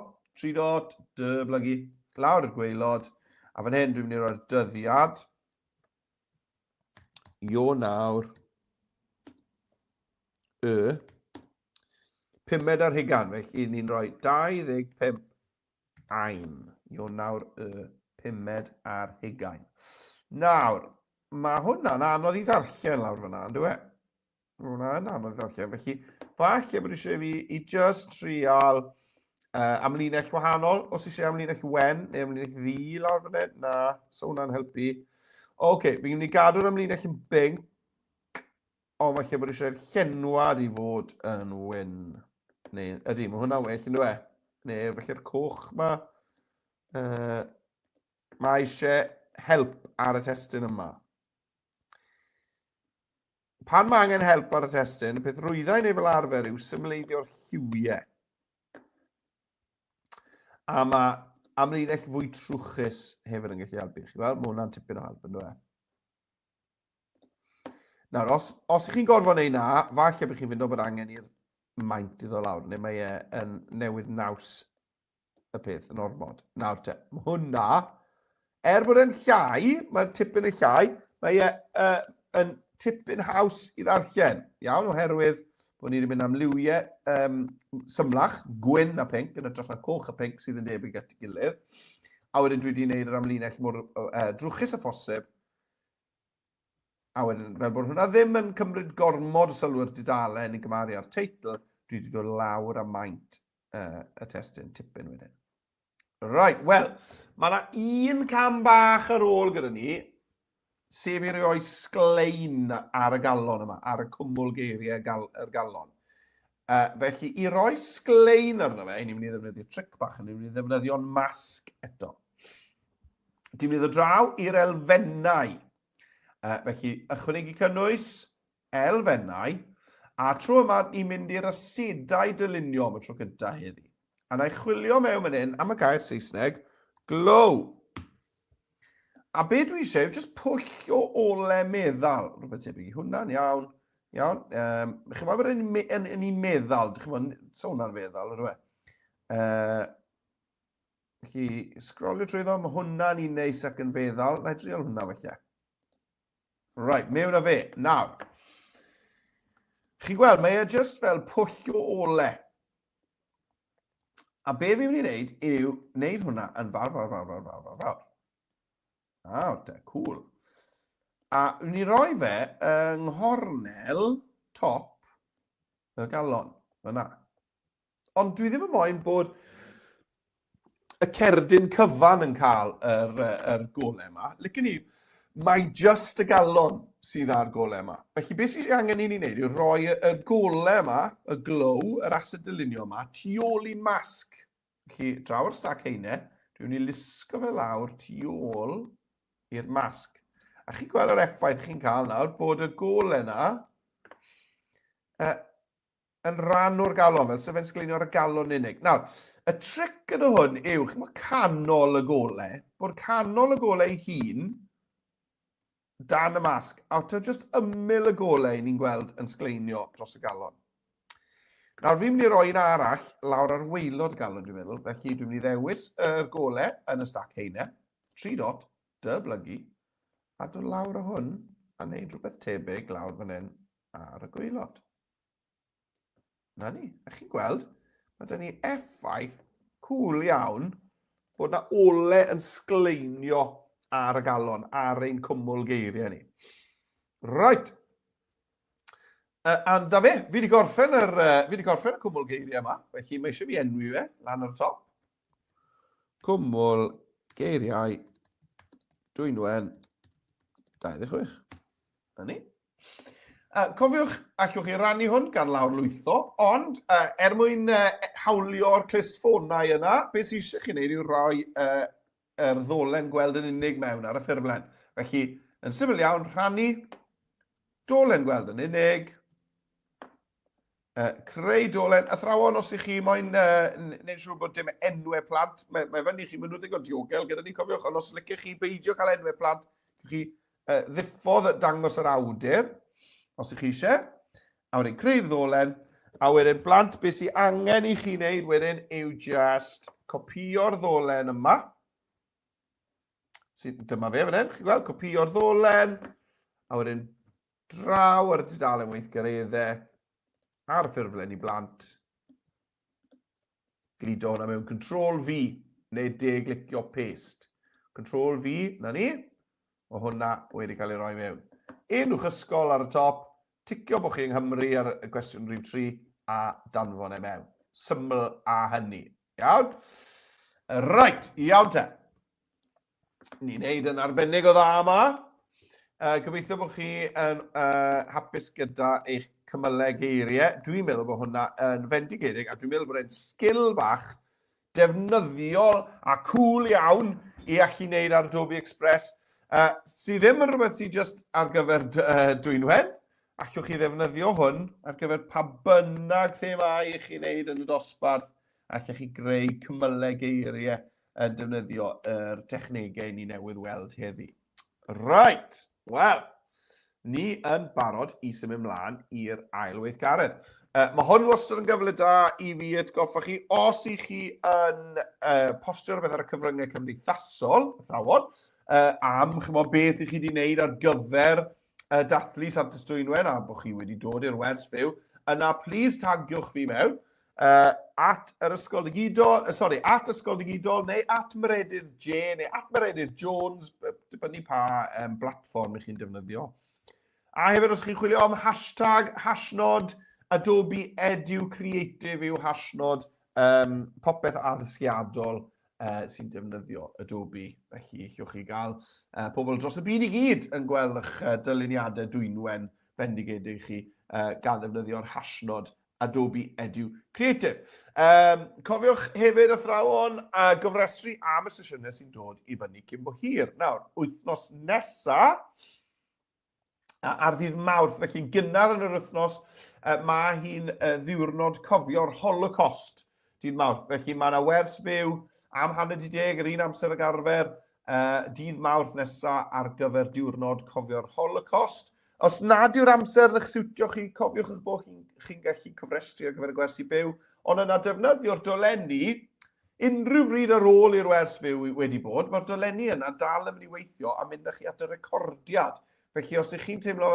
3 dot, dyblygu. Lawr y gwaelod. A fan hyn, dwi'n mynd I roi'r dyddiad. Nawr. Pumed ar hugan, felly ni'n rhoi 25 ein. Nawr pumed ar hugain. Nawr, mae hwnna'n anodd I ddarllen lawr fyna, ynddo fe? Hwnna'n anodd I ddarllen, felly falle bod eisiau fi I just trial amlinell wahanol, os eisiau amlinell wen neu amlinell ddi lawr fyna, na, so hwnna'n helpu. Oce, fi'n mynd I gadw'r amlinell yn binc, ond falle bod eisiau'r llenwad I fod yn wyn. Neu, ydy, mae hwnna'n well, ynddo fe? Neu, felly'r coch mae eisiau help ar y testyn yma. Pan mae angen help ar y testyn, y peth rwyddau neu fel arfer yw symleiddio'r lliwiau. A mae amlinell fwy trwchus hefyd yn gallu helpu chi. Wel, mae hwnna'n tipyn o help, ynddo fe? Nawr, os chi'n gorfod neud na, falle bych chi'n fynd o bod angen i'r maint iddo lawr, neu mae yn newid naws y peth yn ormod. Nawr te, mae hwnna, bod e'n llai, mae'r tipyn yn llai, mae yn tipyn haws I ddarllen. Iawn, oherwydd bod ni wedi mynd am liwiau symlach, gwyn a pink, yn edrych na coch a pink sydd yn debyg at ei gilydd. A wedyn dwi wedi gwneud yr amlinell mor drwchus a phosib. A wedyn, fel bod hwnna ddim yn cymryd gormod o sylwyr dudalen I gymaru ar teitl, dwi wedi dod lawr a maint y testyn tipyn wedyn. Right, wel, mae yna un cam bach ar ôl gyda ni, sef I roi sglein ar y galon yma, ar y cwmwl geiriau yr galon. Felly, I roi sglein arno fe, ni'n mynd I ddefnyddio tric bach, ni'n mynd I ddefnyddio'n masg eto. Ni'n mynd I ddod draw i'r elfennau. Felly, ychwanegu cynnwys, elfennau, a tro yma ni'n mynd i'r asedau dylunio am y tro gyntaf heddi. A na I chwilio mewn fan hyn am y gair Saesneg, glow. A be dwi eisiau yw just pwll o ole meddal. Rhywbeth tebyg I hwnna'n iawn. Iawn. Chi'n meddwl bod yn ei meddal, chi'n meddwl, so hwnna'n feddal, ydw e. Felly, sgrolio trwy ddo, mae hwnna'n un neis ac yn feddal. Na I drial hwnna felly. Right, mewn â fe. Nawr, chi'n gweld, mae just fel pwll o ole. A be fi'n mynd I wneud yw wneud hwnna yn fawr. Awr te, cool. A ni roi fe yng nghornel top y galon, fyna. Ond dwi ddim yn moyn bod y cerdyn cyfan yn cael yr golau yma. Licen ni, mae just y galon sydd ar golau yma. Felly beth sydd angen I ni wneud yw rhoi y golau yma, y glow, yr asyd dylunio yma, tu ôl i'n masg. Felly draw ar stac heine, dwi'n mynd I lusgo fe lawr tu ôl i'r masg. A chi gweld yr effaith chi'n cael nawr bod y golau yna yn rhan o'r galon, fel sef e'n sgleiniwr y galon unig. Nawr, y tric gyda hwn yw, chi'n meddwl canol y golau, bod canol y golau I hun dan y masg, a to just ymyl y golau ni'n gweld yn sgleinio dros y galon. Nawr, fi'n mynd I roi un arall lawr ar waelod galon, dwi'n meddwl, felly dwi'n mynd I ddewis y golau yn y stac heine, 3 dot, dyblygu, a dod lawr o hwn a wneud rhywbeth tebyg lawr fan hyn ar y gwaelod. Na ni, a chi'n gweld, mae dyn ni effaith cwl iawn bod na ole yn sgleinio ar y galon, ar ein cwmwl geiriau ni. Right. A da fe, fi wedi gorffen y cwmwl geiriau yma, felly mae eisiau fi enwi fe, lan ar y top. Cwmwl geiriau Dwynwen 26. Na ni. Cofiwch, allwch chi rannu hwn gan lawr lwytho, ond mwyn hawlio'r clust ffonau yna, beth sydd eisiau chi wneud yw rhoi yr ddolen gweld yn unig mewn ar y ffurflen. Felly, yn syml iawn, rhannu dolen gweld yn unig, creu dolen, athrawon os ych chi moyn wneud siŵr bod dim enwau plant, mae fan i chi, maen nhw ddigon diogel gyda ni, cofiwch, ond os licech chi beidio cael enwau plant, chi ddiffodd dangos yr awdur, os ych chi eisiau, a wedyn creu'r ddolen, a wedyn blant beth sydd angen i chi wneud wedyn yw just copio'r ddolen yma. Dyma fe fan hyn, chi'n gweld, copio'r ddolen, a wedyn draw ar y dudalen weithgareddau ar y ffurflen i blant. Glido hwnna mewn Ctrl-V, neu de-glicio paste. Ctrl-V, na ni, o hwnna wedi cael ei roi mewn. Enwch ysgol ar y top, ticio bod chi yng Nghymru ar y gwestiwn rhif 3 a danfon e mewn. Syml a hynny. Iawn? Right, iawn te. Ni'n neud yn arbennig o dda yma. Gobeithio bod chi yn hapus gyda eich cymylau geiriau. Dwi'n meddwl bod hwnna yn fendigedig a dwi'n meddwl bod e'n sgil bach defnyddiol a cool iawn i allu wneud ar Adobe Express. Sydd ddim yn rhywbeth sydd just ar gyfer Dwynwen, allwch chi ddefnyddio hwn ar gyfer pa bynnag themau i chi wneud yn y dosbarth, allwch chi greu cymylau geiriau yn defnyddio yr technegau ni newydd weld heddi. Right, wel, ni yn barod i symud ymlaen i'r ail weithgaredd. Mae hwn wastad yn gyfle da i fi atgoffa chi, os i chi yn postio rhywbeth ar y cyfryngau cymdeithasol, athrawon, am chymod beth i chi wedi wneud ar gyfer dathlu Santes Dwynwen a bod chi wedi dod i'r wers fyw, yna please tagiwch fi mewn at ysgol digidol neu at Meredydd J neu at Meredydd Jones, dibynnu pa platform i chi'n defnyddio. A hefyd os chi'n chwilio am hashtag, hashnod Adobe Edu Creative yw hashnod popeth addysgiadol sy'n defnyddio Adobe. Felly, allwch chi gael pobl dros y byd i gyd yn gweld eich dyluniadau Dwynwen bendigedig chi gael ddefnyddio'r hashnod Adobe Edu Creative. Cofiwch hefyd athrawon gyfrestru am y sesiynau sy'n dod i fyny cyn bo hir. Nawr, wythnos nesa ar ddydd Mawrth, felly gynnar yn yr wythnos, mae hi'n ddiwrnod cofio'r Holocaust dydd Mawrth. Felly mae yna wers fyw am 10 yr un amser ag arfer dydd Mawrth nesaf ar gyfer diwrnod cofio'r Holocaust. Os nad yw'r amser yn eich siwtio chi, cofiwch eich bod chi'n gallu cofrestru ar gyfer y gwersi byw, ond yna defnyddio'r dolenni, unrhyw bryd ar ôl i'r wers fyw wedi bod, mae'r dolenni yna dal yn mynd i weithio a mynd â chi at y recordiad. Felly os ych chi'n teimlo,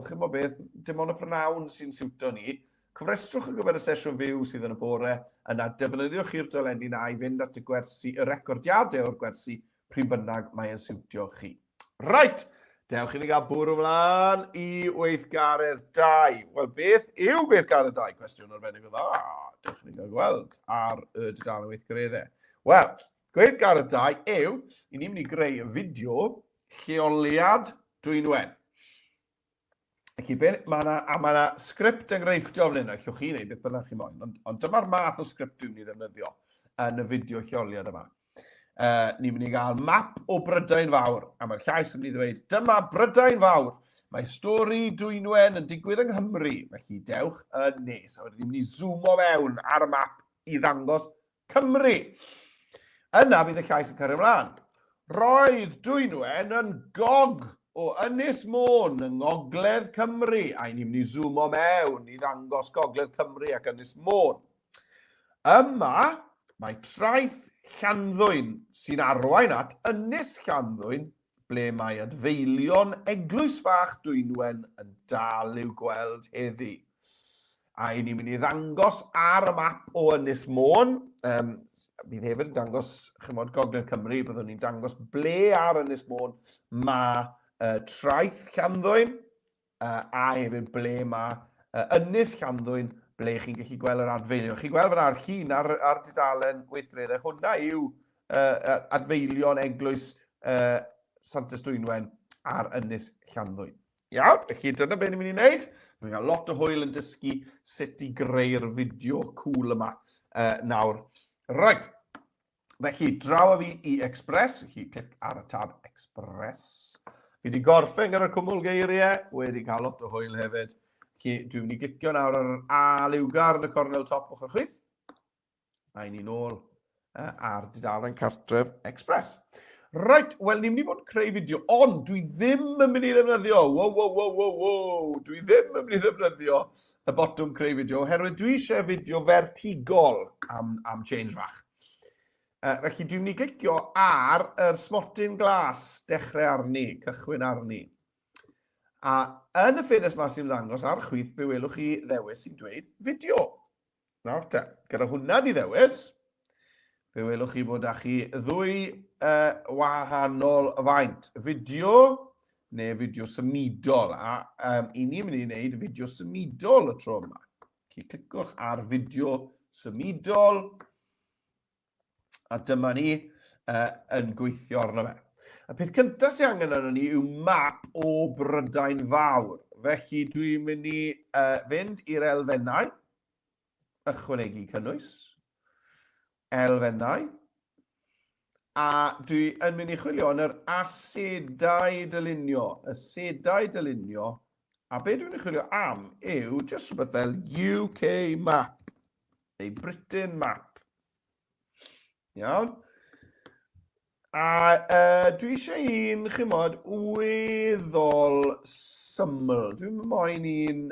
chymod beth, dim ond y pronawn sy'n siwtio ni, cofrestrwch ar gyfer y sesiwn fyw sydd yn y bore, yna defnyddiwch chi'r dolenni na i fynd at y gwersi, y recordiadau o'r gwersi, pryd bynnag mae'n siwtio chi. Right! Dewch i ni gael bwrw ymlaen i weithgaredd 2. Wel, beth yw weithgaredd 2? Cwestiwn arbennig o dda. Dewch i ni gael gweld ar y dudalen weithgareddau. Wel, weithgaredd 2 yw, i ni'n mynd i greu y fideo lleoliad Dwynwen. Mae yna sgript enghreifftiol fan hyn, allwch chi wneud beth bynnag chi moyn, ond dyma'r math o sgript dwi'n mynd i ddefnyddio yn y fideo lleoliad yma. Ni'n mynd i gael map o Brydain Fawr, a mae'r llais yn mynd i ddweud, dyma Brydain Fawr, mae stori Dwynwen yn digwydd yng Nghymru, felly dewch yn nes, a wedyn ni'n mynd i zoomo mewn ar y map i ddangos Cymru. Yna bydd y llais yn cario ymlaen. Roedd Dwynwen yn gog o Ynys Môn yng Ngogledd Cymru, a ni'n mynd i zoomo mewn i ddangos Gogledd Cymru ac Ynys Môn. Yma, mae traeth Llanddwyn sy'n arwain at Ynys Llanddwyn ble mae adfeilion eglwys fach Dwynwen yn dal i'w gweld heddi. A i ni'n mynd i ddangos ar y map o Ynys Môn. Bydd hefyd yn dangos chymod Gogledd Cymru, byddwn ni'n dangos ble ar Ynys Môn mae traeth Llanddwyn, a hefyd ble mae Ynys Llanddwyn, ble chi'n gallu gweld yr adfeilion. Chi'n gweld fyna'r llun ar dudalen weithgareddau. Hwna yw adfeilion eglwys Santes Dwynwen ar Ynys Llanddwyn. Iawn, felly dyna beth ni'n mynd i wneud. Mae'n cael lot o hwyl yn dysgu sut i greu'r fideo cool yma nawr. Right, felly draw a fi i Express, felly clic ar y tab Express. Fi wedi gorffen gyda'r cwmwl geiriau, wedi cael lot o hwyl hefyd. Felly dwi'n mynd i glicio nawr ar A liwgar yn y cornel top ochr chwith. A ni'n ôl ar dudalen cartref Express. Right, wel, ni'n mynd i fod yn creu fideo, ond dwi ddim yn mynd i ddefnyddio, dwi ddim yn mynd i ddefnyddio y botwm creu fideo, oherwydd dwi eisiau fideo vertigol am change fach. Felly dwi'n mynd i glicio ar yr smotyn glas, dechrau arni, cychwyn arni. A yn y ffenest yma sy'n ddangos ar chwith, fe welwch chi ddewis sy'n dweud fideo. Nawr te, gyda hwnna di ddewis, fe welwch chi bod â chi ddwy wahanol faint. Fideo neu fideo symudol. A i ni'n mynd i wneud fideo symudol y tro yma. Felly clicwch ar fideo symudol. A dyma ni yn gweithio arno fe. Y peth cyntaf sy'n angen arno ni yw map o Brydain Fawr. Felly dwi'n mynd i fynd i'r elfennau. Ychwanegu cynnwys. Elfennau. A dwi yn mynd i chwilio yn yr asedau dylunio. Y sedau dylunio. A be dwi'n mynd i chwilio am yw just rhywbeth fel UK map. Neu Britain map. Iawn. A dwi eisiau un, chymod, weddol syml. Dwi'n moyn un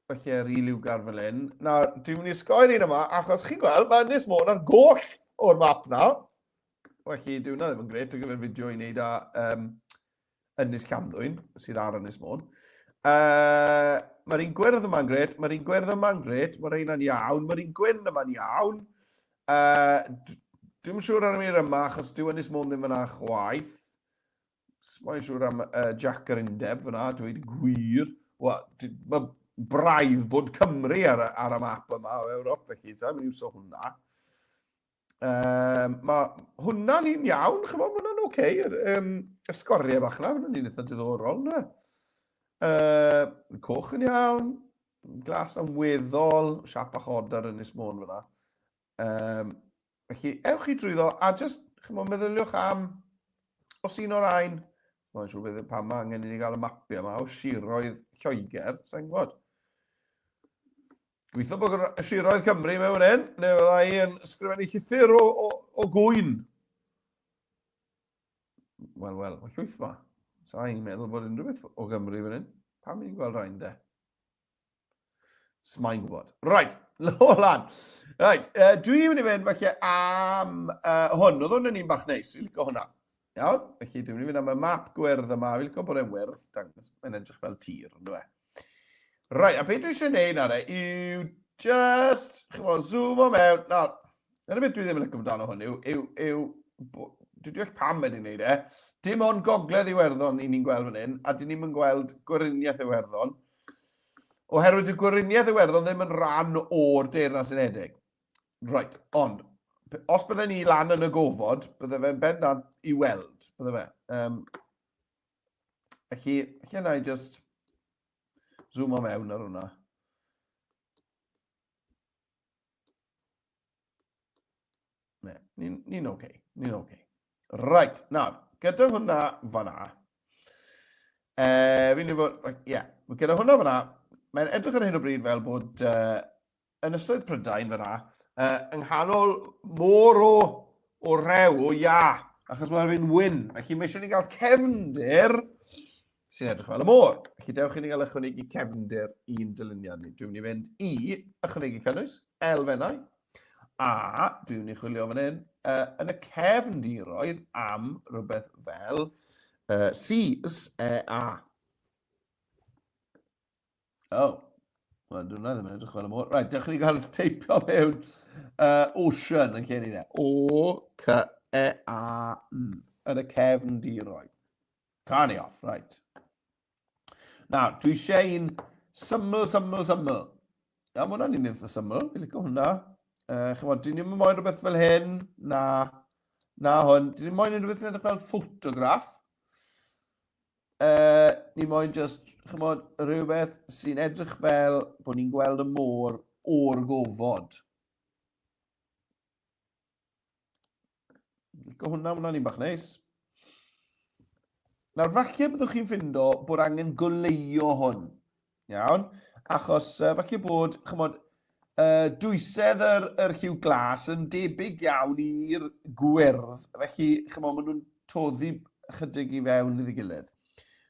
felly ar i liwgar fel hyn. Nawr, dwi'n mynd i sgoi'r un yma, achos chi'n gweld, mae Ynys Môn ar goll o'r map na. Felly, dwi'n ddim yn gret o gyfer fideo i wneud â Ynys Llanddwyn, sydd ar Ynys Môn. Mae'r un gwyrdd yma'n gret, mae'r un gwyrdd yma'n gret, mae'r un yn iawn, mae'r un gwyn yma'n iawn. Dwi'n siŵr ar ymwyr yma, achos dyw Ynys Môn ddim yna chwaith. Mae'n siŵr am Jack yr Undeb fyna, dweud gwir. Mae braidd bod Cymru ar y map yma o Ewrop, felly, ta'n mynd i'w so hwnna. Mae hwnna'n un iawn, chymod, mae hwnna'n oce. Yr sgoriau bach na, hwnna'n un eitha diddorol, na. Coch yn iawn, glas yn weddol, siap bach od ar Ynys Môn fyna. Felly, ewch chi drwyddo, a just, chymod, meddyliwch am, os un o'r ein, mae'n siŵr beth pam mae angen i ni gael y mapio yma, o siroedd Lloegr, sa'n gwybod. Gweithio bod y siroedd Cymru mewn hyn, neu fydda i yn ysgrifennu llythyr o gwyn. Wel, mae llwyth ma. Sa'n meddwl bod unrhyw beth o Gymru fan hyn. Pam i'n gweld rhain de? Sma'n gwybod. Right, lo lan. Right, dwi'n mynd i fynd felly am hwn. Oedd hwn yn un bach neis, fi'n licio hwnna. Iawn, felly dwi'n mynd i fynd am y map gwyrdd yma. Fi'n licio bod e'n wyrdd, mae'n edrych fel tir, ynddo fe. Right, a beth dwi eisiau gwneud ar e yw just, zoom o mewn. Nawr, yna beth dwi ddim yn licio amdano hwn yw, dwi eich pam wedi wneud e, dim ond gogledd Iwerddon i ni'n gweld fan hyn, a dyn ni'n gweld Gweriniaeth Iwerddon, oherwydd y Gweriniaeth Iwerddon ddim yn rhan o'r Deyrnas Unedig. Right, ond, os bydden ni lan yn y gofod, bydde fe'n bendant i weld, bydde fe. Felly yna i just zoom o mewn ar hwnna. Ne, ni'n oce, ni'n oce. Right, nawr, gyda hwnna fanna, gyda hwnna fanna, mae'n edrych ar hyn o bryd fel bod yn ystod Prydain fanna, yng nghanol môr o rew, o ia, achos mae'n fynd wyn. Felly mae eisiau ni gael cefndir sy'n edrych fel y môr. Felly dewch i ni gael ychwanegu cefndir un dyluniad ni. Dwi'n mynd i fynd i ychwanegu cynnwys, elfennau, A, dwi'n mynd i chwilio fan hyn, yn y cefndiroedd am rhywbeth fel seas, a. Wel, dwi'n ddim yn edrych fel y môr. Right, dechrau ni gael teipio mewn ocean yn lle ni ne. O-C-E-A-N. Yn y cefndiroedd. Can i off, right. Nawr, dwi eisiau un syml. Ja, mae hwnna'n un eitha syml, fi'n licio hwnna. Chymod, dyn ni'n moyn rhywbeth fel hyn, na hwn. Dyn ni'n moyn rhywbeth sy'n edrych fel ffotograff. Ni'n moyn just, chymod, rhywbeth sy'n edrych fel bod ni'n gweld y môr o'r gofod. Licio hwnna, hwnna'n un bach neis. Nawr, falle byddwch chi'n ffindo bod angen goleio hwn. Iawn? Achos falle bod, chymod, dwysedd yr lliw glas yn debyg iawn i'r gwyrdd. Felly, chymod, maen nhw'n toddi chydig i fewn iddi gilydd.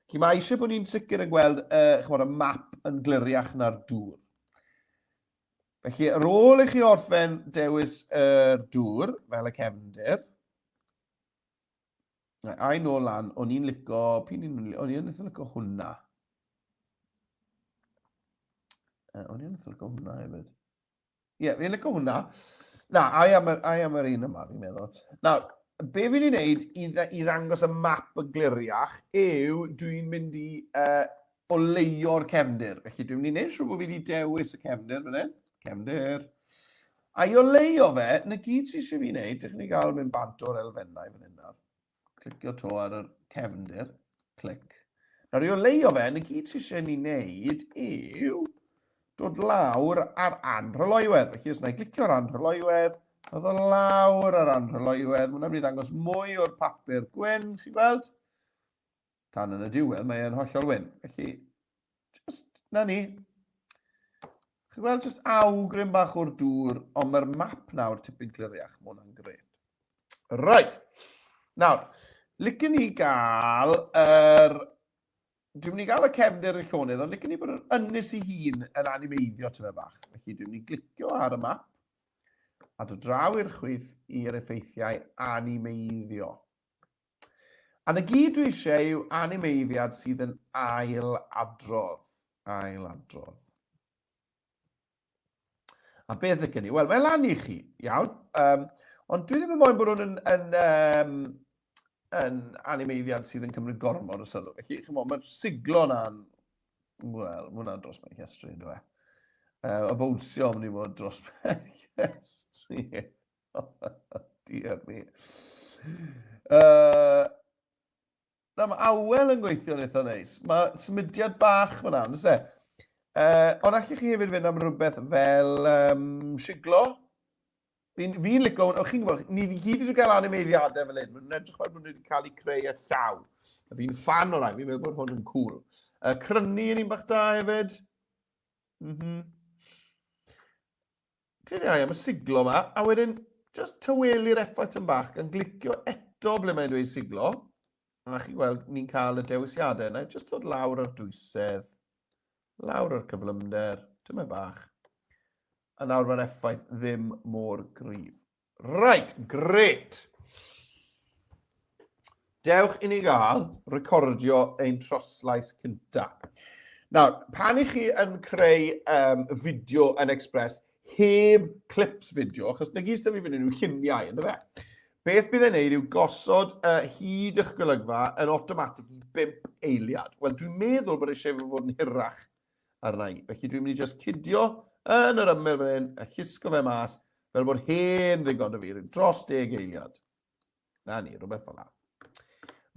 Felly, mae eisiau bod ni'n sicr yn gweld chymod, y map yn gliriach na'r dŵr. Felly, ar ôl i chi orffen dewis yr dŵr, fel y cefndir, a'i nôl lan, o'n i'n licio, o'n i'n licio hwnna. O'n i'n licio hwnna hefyd. Ie, fi'n licio hwnna. Na, ai am yr un yma, fi'n meddwl. Nawr, be fi'n ei wneud i ddangos y map y gliriach yw dwi'n mynd i oleio'r cefndir. Felly dwi'n mynd i wneud siŵr bod fi wedi dewis y cefndir, fan hyn. Cefndir. A'i oleio fe, na gyd sy'n eisiau fi wneud, ydych chi'n cael mynd bant o'r elfennau fan hyn nawr. Clicio to ar y cefndir, clic. Nawr, i oleio fe, na gyd sy'n eisiau ni wneud yw dod lawr ar anrhyloedd. Felly, os na i glicio ar anrhyloedd, dod o lawr ar anrhyloedd. Mwynhau mynd i ddangos mwy o'r papur gwyn, chi'n gweld? Tan yn y diwedd, mae e'n hollol wyn. Felly, just, na ni. Chi'n gweld, just awgrym bach o'r dŵr, ond mae'r map nawr tipyn gliriach. Mae hwnna'n gret. Right. Nawr, licen ni gael dwi'n mynd i gael y cefndir y llonydd, ond licen ni bod yr ynys i hun yn animeiddio tyfa bach. Felly dwi'n mynd i glicio ar y map a dod draw i'r chwith i'r effeithiau animeiddio. A na gyd dwi eisiau yw animeiddiad sydd yn ailadrodd. Ailadrodd. A beth licen ni? Wel, mae lan i chi, iawn. Ond dwi ddim yn moyn bod nhw'n yn animeiddiad sydd yn cymryd gormod o sylw. Felly, chymod, mae'r siglo na'n... Wel, mae hwnna'n dros mewn hiestri, ynddo fe. Y bownsio mynd i fod dros mewn hiestri. Dear me. Na, mae awel yn gweithio'n eitha neis. Mae symudiad bach fyna, ynddo se? Ond allech chi hefyd fynd am rhywbeth fel siglo? Fi'n licio, chi'n gwybod, ni gyd wedi cael animeiddiadau fel hyn. Mae'n edrych fel bod nhw wedi cael eu creu a llaw. Fi'n fan o'r rhaid, fi'n meddwl bod hwn yn cool. Crynu yn un bach da hefyd. Credu am y siglo yma, a wedyn, just tawelu'r effaith yn bach, gan glicio eto ble mae'n dweud siglo. A chi'n gweld, ni'n cael y dewisiadau yna, just dod lawr ar dwysedd, lawr ar cyflymder, dyma bach. A nawr mae'r effaith ddim mor gryf. Right, gret. Dewch i ni gael recordio ein troslais cynta. Nawr, pan i chi yn creu fideo yn Express heb clips fideo, achos na gyd sy'n fi fynd nhw lluniau, ynddo fe? Beth bydd e'n neud yw gosod hyd eich golygfa yn automatic i 5 eiliad. Wel, dwi'n meddwl bod eisiau fod yn hirach arna i. Felly dwi'n mynd i just cydio yn yr ymyl fan hyn, a llusgo fe mas, fel bod hen ddigon o fi, dros 10 eiliad. Na ni, rhywbeth fel la.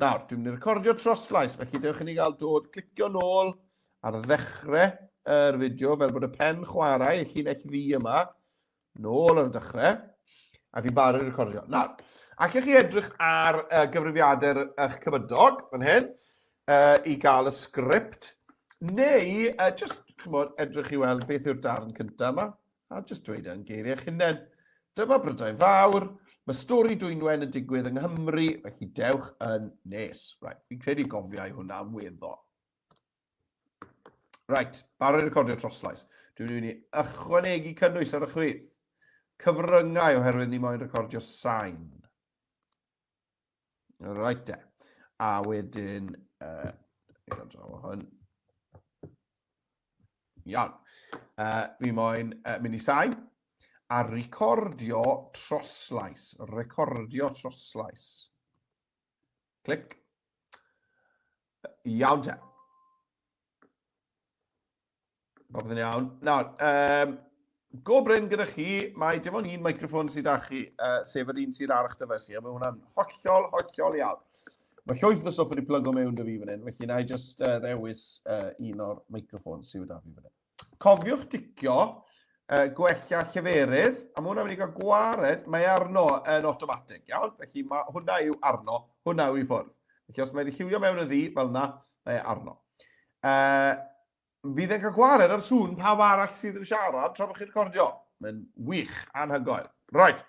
Nawr, dwi'n mynd i recordio troslais, felly dewch i ni gael dod, clicio nôl ar ddechrau yr fideo, fel bod y pen chwarae, y llinell ddi yma, nôl ar dechrau, a fi'n barod i recordio. Nawr, allech chi edrych ar gyfrifiadur eich cymydog, fan hyn, i gael y sgript, neu, just, chymod, edrych i weld beth yw'r darn cyntaf yma, a just dweud yn geiriau eich hunain. Dyma Brydain Fawr, mae stori Dwynwen yn digwydd yng Nghymru, felly dewch yn nes. Right, fi'n credu gofiau hwnna am weddol. Right, barod i recordio troslais. Dwi'n mynd i ychwanegu cynnwys ar y chwith. cyfryngau oherwydd ni moyn recordio sain. Right de. A wedyn, hwn. Iawn. Fi moyn mynd i sain a recordio troslais. Recordio troslais. Clic. Iawn te. Popeth yn iawn. Nawr, go bryn gyda chi, mae dim ond un microffon sydd â chi, sef yr un sydd ar eich dyfais chi, a mae hwnna'n hollol iawn. Mae llwyth o stwff wedi plygo mewn dy fi fan hyn, felly na i just ddewis un o'r microffons sydd â fi fan hyn. Cofiwch dicio gwella lleferydd, a mae hwnna'n mynd i gael gwared, mae arno yn automatic, iawn? Felly mae hwnna yw arno, hwnna yw i ffwrdd. Felly os mae wedi lliwio mewn y ddi, fel yna, mae arno. Bydd e'n cael gwared ar sŵn pawb arall sydd yn siarad tra bod chi'n recordio. Mae'n wych, anhygoel. Right.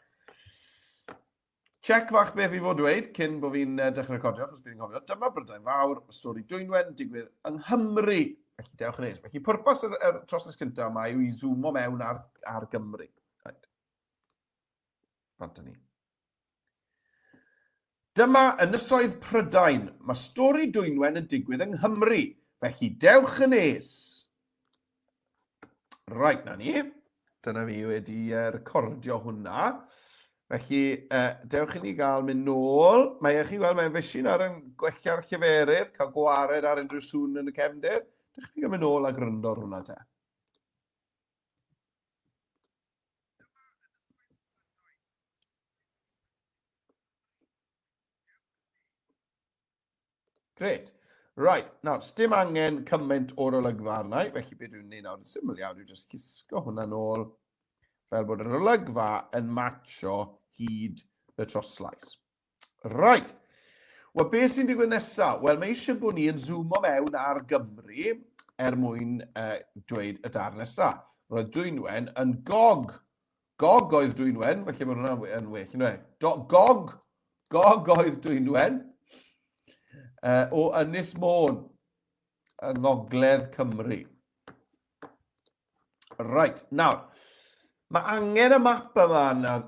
Check fach beth fi fod dweud cyn bod fi'n dechrau recordio, achos fi'n gofio. Dyma Brydain Fawr, y stori Dwynwen, digwydd yng Nghymru. Felly, dewch yn eis. Felly, pwrpas y trosnes cyntaf yma yw i zoomo mewn ar Gymru. Right. Bant ni. Dyma ynysoedd Prydain. Mae stori Dwynwen yn digwydd yng Nghymru. Felly, dewch yn eis. Right, na ni. Dyna fi wedi recordio hwnna. Felly, dewch i ni gael mynd nôl. Mae eich chi weld, mae'n fysin ar yn gwella'r lleferydd, cael gwared ar unrhyw sŵn yn y cefndir. Dewch i ni gael mynd nôl a gryndor hwnna te. Gret. Right, nawr, sdim angen cymaint o'r olygfa arna, felly beth dwi'n neud nawr yn syml iawn, dwi'n just cisgo hwnna nôl, fel bod yr olygfa yn matcho hyd y troslais. Right, wel beth sy'n digwydd nesaf? Wel, mae eisiau bod ni yn zoomo mewn ar Gymru mwyn dweud y dar nesaf. Roedd Dwynwen yn gog. Gog oedd Dwynwen, felly mae hwnna'n yn well. Gog oedd Dwynwen. O Ynys Môn, yng Ngogledd Cymru. Right, nawr, mae angen y map yma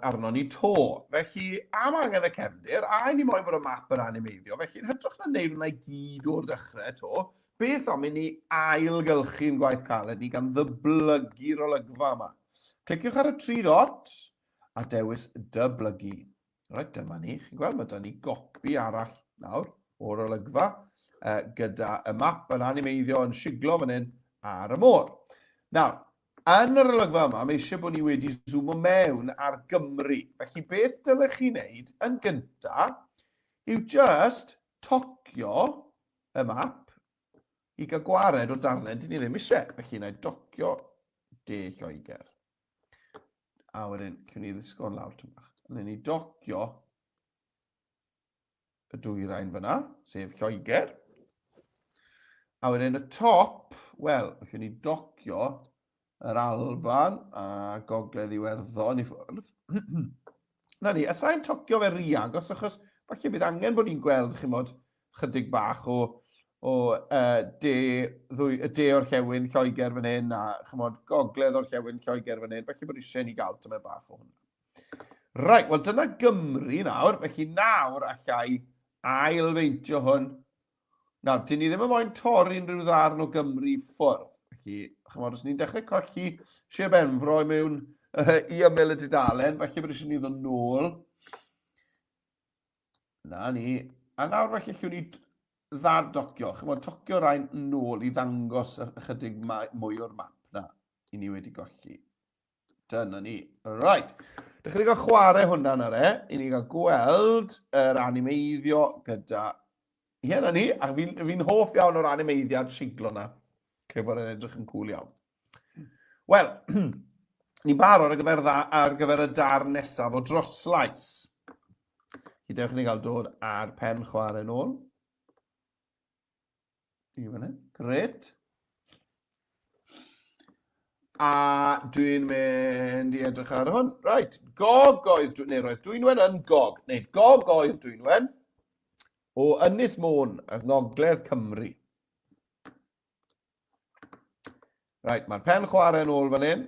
arno ni to. Felly, am angen y cefndir, a ni moyn bod y map yn animeiddio. Felly, yn hytrach na wneud hwnna i gyd o'r dechrau to, beth am i ni ailgylchu'n gwaith caled ni gan ddyblygu'r olygfa yma. Cliciwch ar y 3 dot a dewis dyblygu. Right, dyma ni. Chi'n gweld, mae da ni gopi arall nawr o'r olygfa gyda y map yn animeiddio yn siglo fan hyn ar y môr. Nawr, yn yr olygfa yma, mae eisiau bod ni wedi zoomo mewn ar Gymru. Felly, beth dylech chi wneud yn gyntaf yw just tocio y map i gael gwared o darnau dyn ni ddim eisiau. Felly, na i docio de Lloegr. A wedyn, cyn i ddisgo'n lawr tymach. Ni docio y Dwyrain fyna, sef Lloegr. A wedyn y top, wel, felly ni docio yr Alban a Gogledd Iwerddon i ffwrdd. Na ni, a sa'n tocio fe rhy agos, achos falle bydd angen bod ni'n gweld, chi'n modd, chydig bach o de o'r Llewyn Lloegr fan hyn, a chi'n modd, Gogledd o'r Llewyn Lloegr fan hyn, falle bod eisiau ni gael tyma bach o hwnna. Right, wel dyna Gymru nawr, felly nawr allai ailfeintio hwn. Nawr, dyn ni ddim yn moyn torri unrhyw ddarn o Gymru ffwrdd. Felly, chymod, os ni'n dechrau colli Sir Benfro i mewn i ymyl y dudalen, felly bod eisiau ni ddod nôl. Na ni. A nawr felly llwn ni ddad-docio. Chymod, tocio rhain nôl i ddangos ychydig mwy o'r map na i ni wedi golli. Dyna ni. Right. Dych chi'n cael chwarae hwnna na re, i ni gael gweld yr animeiddio gyda... Ie, na ni, a fi'n hoff iawn o'r animeiddiad siglo na. Cre bod yn edrych yn cŵl iawn. Wel, ni barod ar gyfer y dar nesaf o droslais. Dewch ni gael dod ar pen chwarae nôl. I fyny, gret. A dwi'n mynd i edrych ar hwn. Right, gog oedd, neu roedd Dwynwen yn gog. Neu gog oedd Dwynwen o Ynys Môn, yng Ngogledd Cymru. Right, mae'r pen chwarae yn ôl fan hyn.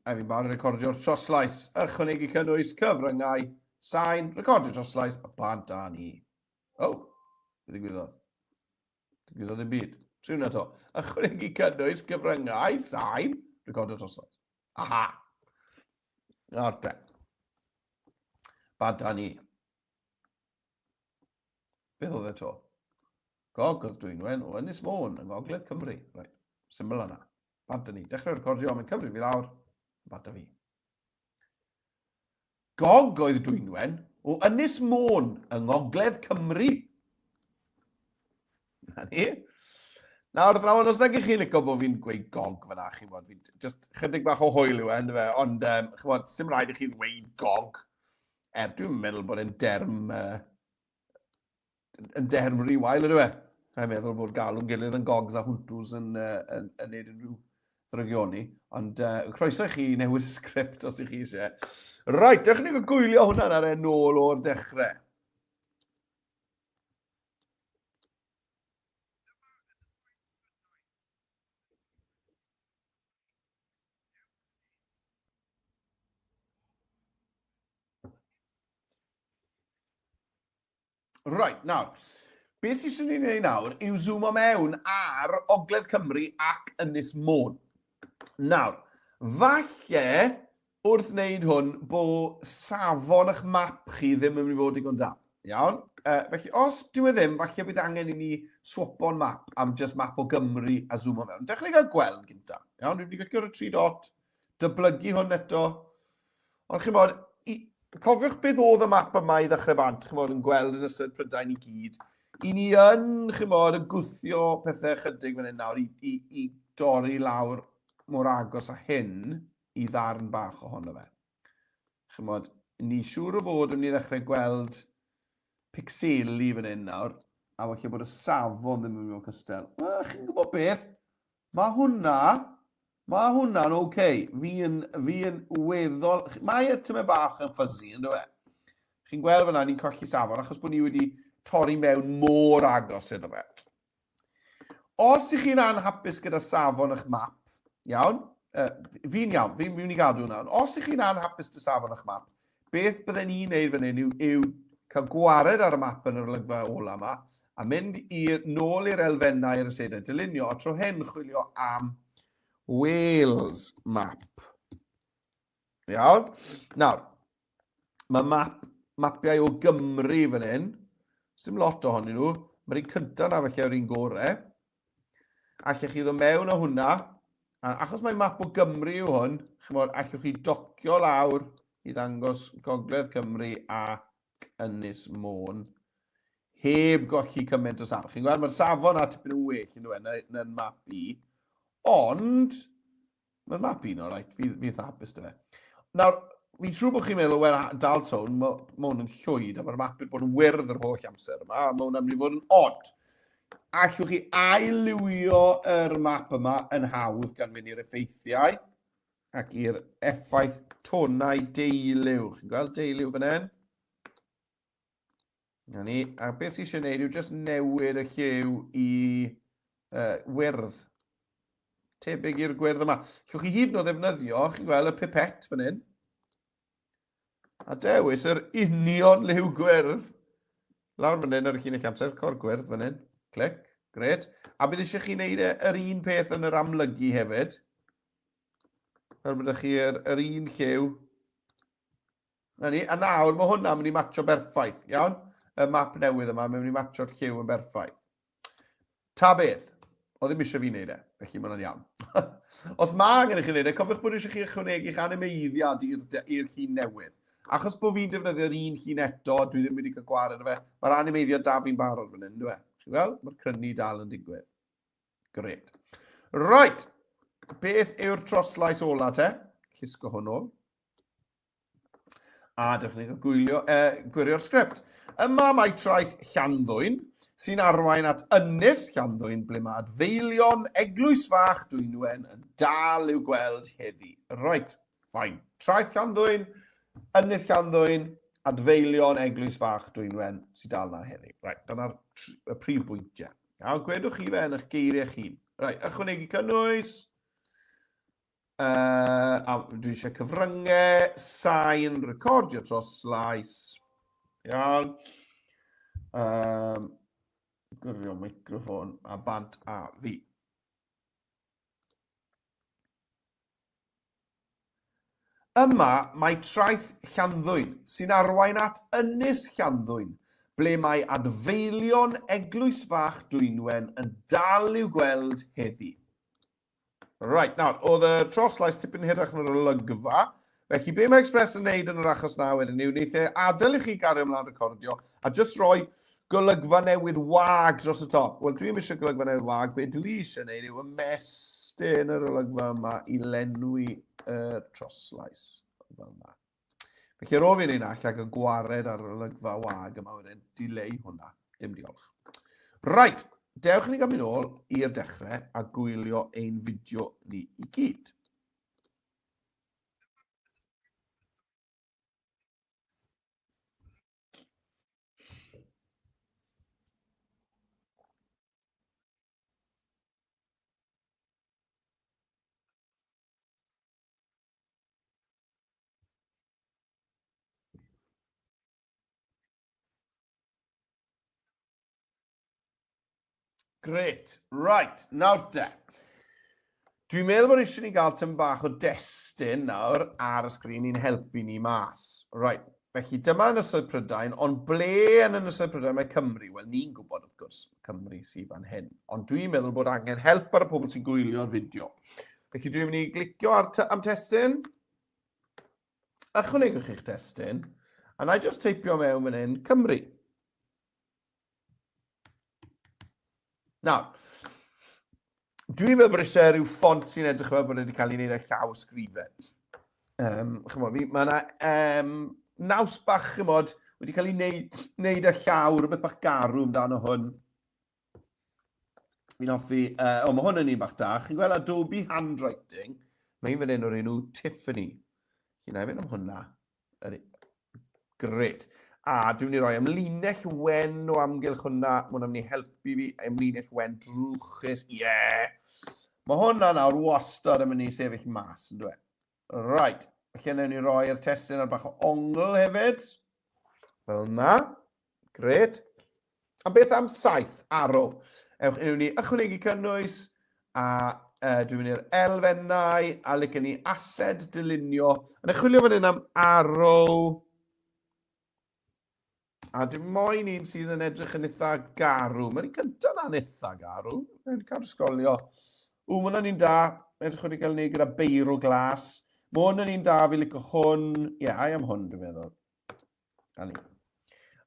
A fi'n barod recordio'r troslais. Ychwanegu cynnwys cyfryngau. Sain, recordio troslais. Y plant a ni. O, beth ddigwyddodd? Ddigwyddodd ddim byd. Triwn na to. Ychwanegu cynnwys cyfryngau. Sain, recordio troslais. Aha. Nawr te. Plant a ni. Beth oedd e to? Gog oedd Dwynwen o Ynys Môn yng Ngogledd Cymru. Right. Syml yna. Plant a ni. Dechrau recordio am yn Cymru fi lawr. Bant a fi. Gog oedd Dwynwen o Ynys Môn yng Ngogledd Cymru. Na ni. Nawr, thrawn, os nag ych chi'n licio bod fi'n gweud gog fyna, chi'n bod, fi'n just chydig bach o hwyl yw en, ond, chi'n bod, sim rhaid i chi ddweud gog. Dwi'n meddwl bod e'n derm rhy wael ydw e. Dwi'n meddwl bod galw'n gilydd yn gogs a hwntws yn neud unrhyw ddrygioni, ond croeso i chi newid y sgript os ych chi eisiau. Right, dechrau ni gwylio hwnna ar e nôl o'r dechrau. Right, nawr, beth sy'n ni'n gwneud nawr yw zoomo mewn ar Ogledd Cymru ac Ynys Môn. Nawr, falle wrth wneud hwn bod safon eich map chi ddim yn mynd i fod digon da. Iawn? Felly, os dyw e ddim, falle bydd angen i ni swapo'n map am just map o Gymru a zoomo mewn. Dechrau ni gael gweld gynta. Iawn? Dwi'n mynd i gael y 3 dot, dyblygu hwn eto. Ond chi'n bod, cofiwch beth oedd y map yma i ddechrau bant, chi'n bod, yn gweld yn ystod Prydain i gyd. I ni yn, chi'n bod, yn gwthio pethau chydig fan hyn nawr i dorri lawr mor agos a hyn i ddarn bach ohono fe. Chi'n bod, ni siŵr o fod yn ni ddechrau gweld pixeli fan hyn nawr, a falle bod y safon ddim yn mynd o'r cystel. Chi'n gwybod beth? Mae hwnna'n oce. Fi yn weddol... Mae y tyma bach yn ffuzzy, ynddo e? Chi'n gweld fyna, ni'n colli safon, achos bod ni wedi torri mewn mor agos iddo fe. Os ych chi'n anhapus gyda safon eich map, iawn? Fi'n mynd i gadw hwnna. Os ych chi'n anhapus dy safon eich map, beth bydden ni'n neud fan hyn yw cael gwared ar y map yn yr olygfa ola yma, a mynd nôl i'r elfennau i'r asedau, dylunio, a tro hyn chwilio am Wales map. Iawn? Nawr, mae mapiau o Gymru fan hyn. Dim lot ohonyn nhw. Mae'r un cyntaf na felly o'r un gorau. Allwch chi ddod mewn o hwnna. Achos mae map o Gymru yw hwn, allwch chi docio lawr i ddangos Gogledd Cymru ac Ynys Môn. Heb golli cymaint o safon. Chi'n gweld, mae'r safon a tipyn yn well yn map i. Ond, mae'r map i'n o'r fi'n hapus dy fe. Nawr, fi'n trwy bod chi'n meddwl, wel, dal sôn, mae hwn yn llwyd, a mae'r map wedi bod yn wyrdd yr holl amser yma, a mae hwn yn mynd i fod yn odd. Allwch chi ailywio yr map yma yn hawdd gan fynd i'r effeithiau ac i'r effaith tonau deuliw. Chi'n gweld deuliw fan hyn? A beth sy'n eisiau gwneud yw jyst newid y lliw i wyrdd. Tebyg i'r gwyrdd yma. Llwch chi hyd yn o ddefnyddio, chi'n gweld y pipet fan hyn. A dewis yr union liw gwyrdd. Lawr fan hyn ar y llun eich amser, cor gwyrdd fan hyn. Clic, gred. A bydd eisiau chi wneud yr un peth yn yr amlygu hefyd. Fel byddwch chi yr un lliw. A nawr mae hwnna'n mynd i matcho berffaith, iawn? Y map newydd yma, mae'n mynd i matcho'r lliw yn berffaith. Ta beth? O ddim eisiau fi wneud e, felly mae'n iawn. Os mae angen i chi wneud e, cofiwch bod eisiau chi ychwanegu eich animeiddiad i'r llun newydd. Achos bod fi'n defnyddio'r un llun eto, dwi ddim wedi cael gwared o fe, mae'r animeiddiad da fi'n barod fan hyn, dwi'n Chi'n gweld? Mae'r crynu dal yn digwydd. Gred. Right. Beth yw'r troslais ola te? Llusgo hwn ôl. A dechrau gwirio'r sgript. Yma mae traeth Llanddwyn, sy'n arwain at Ynys Llanddwyn, ble mae adfeilion Eglwys Fach Dwynwen yn dal i'w gweld heddi. Right, fine. Traeth Llanddwyn, Ynys Llanddwyn, adfeilion Eglwys Fach Dwynwen sy'n dal na heddi. Right, dyna'r prif bwyntiau. A gwedwch chi fe yn eich geiriau chi. Right, ychwanegu cynnwys. A dwi eisiau cyfryngau, sain, recordio dros slais. Iawn. Gyrio microffon a bant a fi. Yma mae traeth Llanddwyn sy'n arwain at ynys Llanddwyn, ble mae adfeilion eglwys fach Dwynwen yn dal i'w gweld heddi. Right, nawr, oedd y troslais tipyn hirach yn yr olygfa, felly be mae Express yn neud yn yr achos na wedyn yw wneud adael i chi gario ymlaen recordio a just roi golygfa newydd wag dros y top. Wel, dwi'n eisiau golygfa newydd wag, be dwi eisiau neud yw ymestyn yr olygfa yma i lenwi y troslais. Fel yna. Felly ar ôl fi'n ei na, lle y gwared ar yr olygfa wag yma wedyn, dileu hwnna. Dim diolch. Right. Dewch ni gael mynd ôl i'r dechrau a gwylio ein fideo ni i gyd. Gret. Right, nawr de. Dwi'n meddwl bod eisiau ni gael tym bach o destun nawr ar y sgrin i'n helpu ni mas. Right, felly dyma Ynysoedd Prydain, ond ble yn Ynysoedd Prydain mae Cymru? Wel, ni'n gwybod wrth gwrs Cymru sydd fan hyn. Ond dwi'n meddwl bod angen help ar y pobl sy'n gwylio'r fideo. Felly dwi'n mynd i glicio am testun. Ychwanegwch i'ch testun. A na i just teipio mewn fan hyn Cymru. Nawr, dwi'n meddwl bod eisiau rhyw ffont sy'n edrych fel bod wedi cael ei wneud â llaw sgrifen. Mae yna naws bach wedi cael ei wneud â llaw, rhywbeth bach garw amdano hwn. Fi'n hoffi, mae hwn yn un bach da. Chi'n gweld Adobe handwriting, mae un fan hyn o'r enw Tiffany. Chi'n ei fynd am hwnna. Gret. A dwi'n mynd i roi ymlinell wen o amgylch hwnna. Mae hwnna'n mynd i helpu fi ymlinell wen drwchus. Mae hwnna nawr wastad yn mynd i sefyll mas. Right. Felly newn ni roi'r testun ar bach o ongl hefyd. Fel yna. Gret. A beth am saith? Arrow. Newn ni ychwanegu cynnwys. A dwi'n mynd i'r elfennau. A licen ni ased dylunio. Yn ychwilio fan hyn am arrow. A dim moyn un sydd yn edrych yn eitha garw. Mae'r un cyntaf na'n eitha garw. Mae'n cael ysgolio. Mae hwnna'n un da. Edrych wedi cael ei gyda beiro glas. Mae hwnna'n un da fi licio hwn. I am hwn dwi'n meddwl.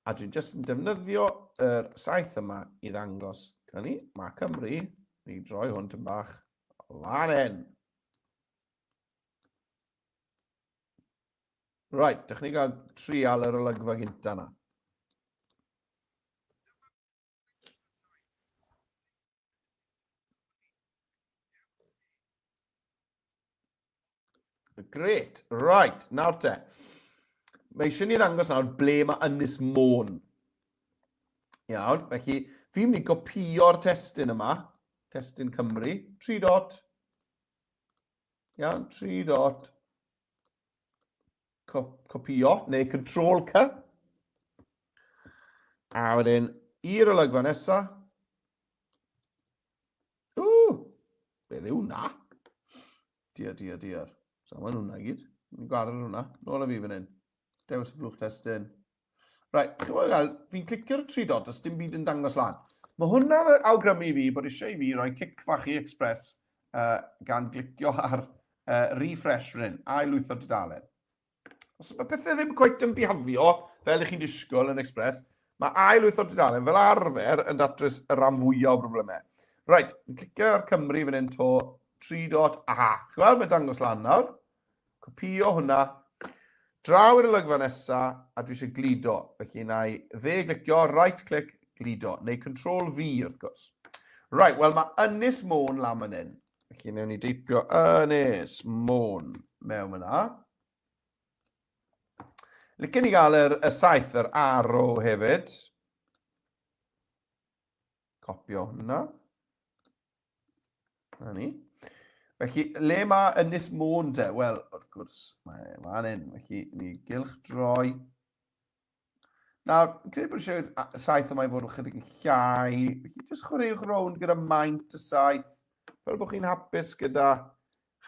A dwi'n just yn defnyddio yr saith yma i ddangos. Mae Cymru. Ni droi hwn tym bach. Lan hyn. Right, dych ni gael trial yr olygfa gynta yna. Gret. Right, nawr te. Mae eisiau ni ddangos nawr ble mae Ynys Môn. Iawn, felly fi'n mynd i gopio'r testun yma. Testun Cymru. 3 dot. Iawn, 3 dot. Copio, neu Control C. A wedyn, i'r olygfa nesa. Beth yw hwnna? Diar. So, mae'n hwnna i gyd. Mi'n gwared hwnna. Nôl a fi fan hyn. Dewis y blwch testun. Right, fi'n clicio'r 3 dot os dim byd yn dangos lan. Mae hwnna'n awgrymu fi bod eisiau fi roi cic fach i Express gan glicio ar refresh fan hyn. A i lwytho'r dudalen. Os mae pethau ddim cweit yn bihafio, fel ych chi'n disgwyl yn Express, mae a i lwytho'r dudalen fel arfer yn datrys y ram fwyaf o broblemau. Right, fi'n clicio ar Cymru fan hyn to 3 dot. Aha, chwel, mae'n dangos lan nawr. Copio hwnna. Draw i'r olygfa nesa, a dwi eisiau glido. Felly na i glicio, right click, glido. Neu Control V, wrth gwrs. Right, wel mae Ynys Môn lan fan hyn. Felly newn ni deipio Ynys Môn mewn yna. Licen ni gael y saith, yr arrow hefyd. Copio hwnna. Na ni. Felly, le mae Ynys Môn te? Wel, wrth gwrs, mae fan hyn. Felly, ni gylch droi. Nawr, credu bod eisiau saith yma i fod yn chydig yn llai. Felly, jyst chwaraewch rownd gyda maint y saith. Fel bod chi'n hapus gyda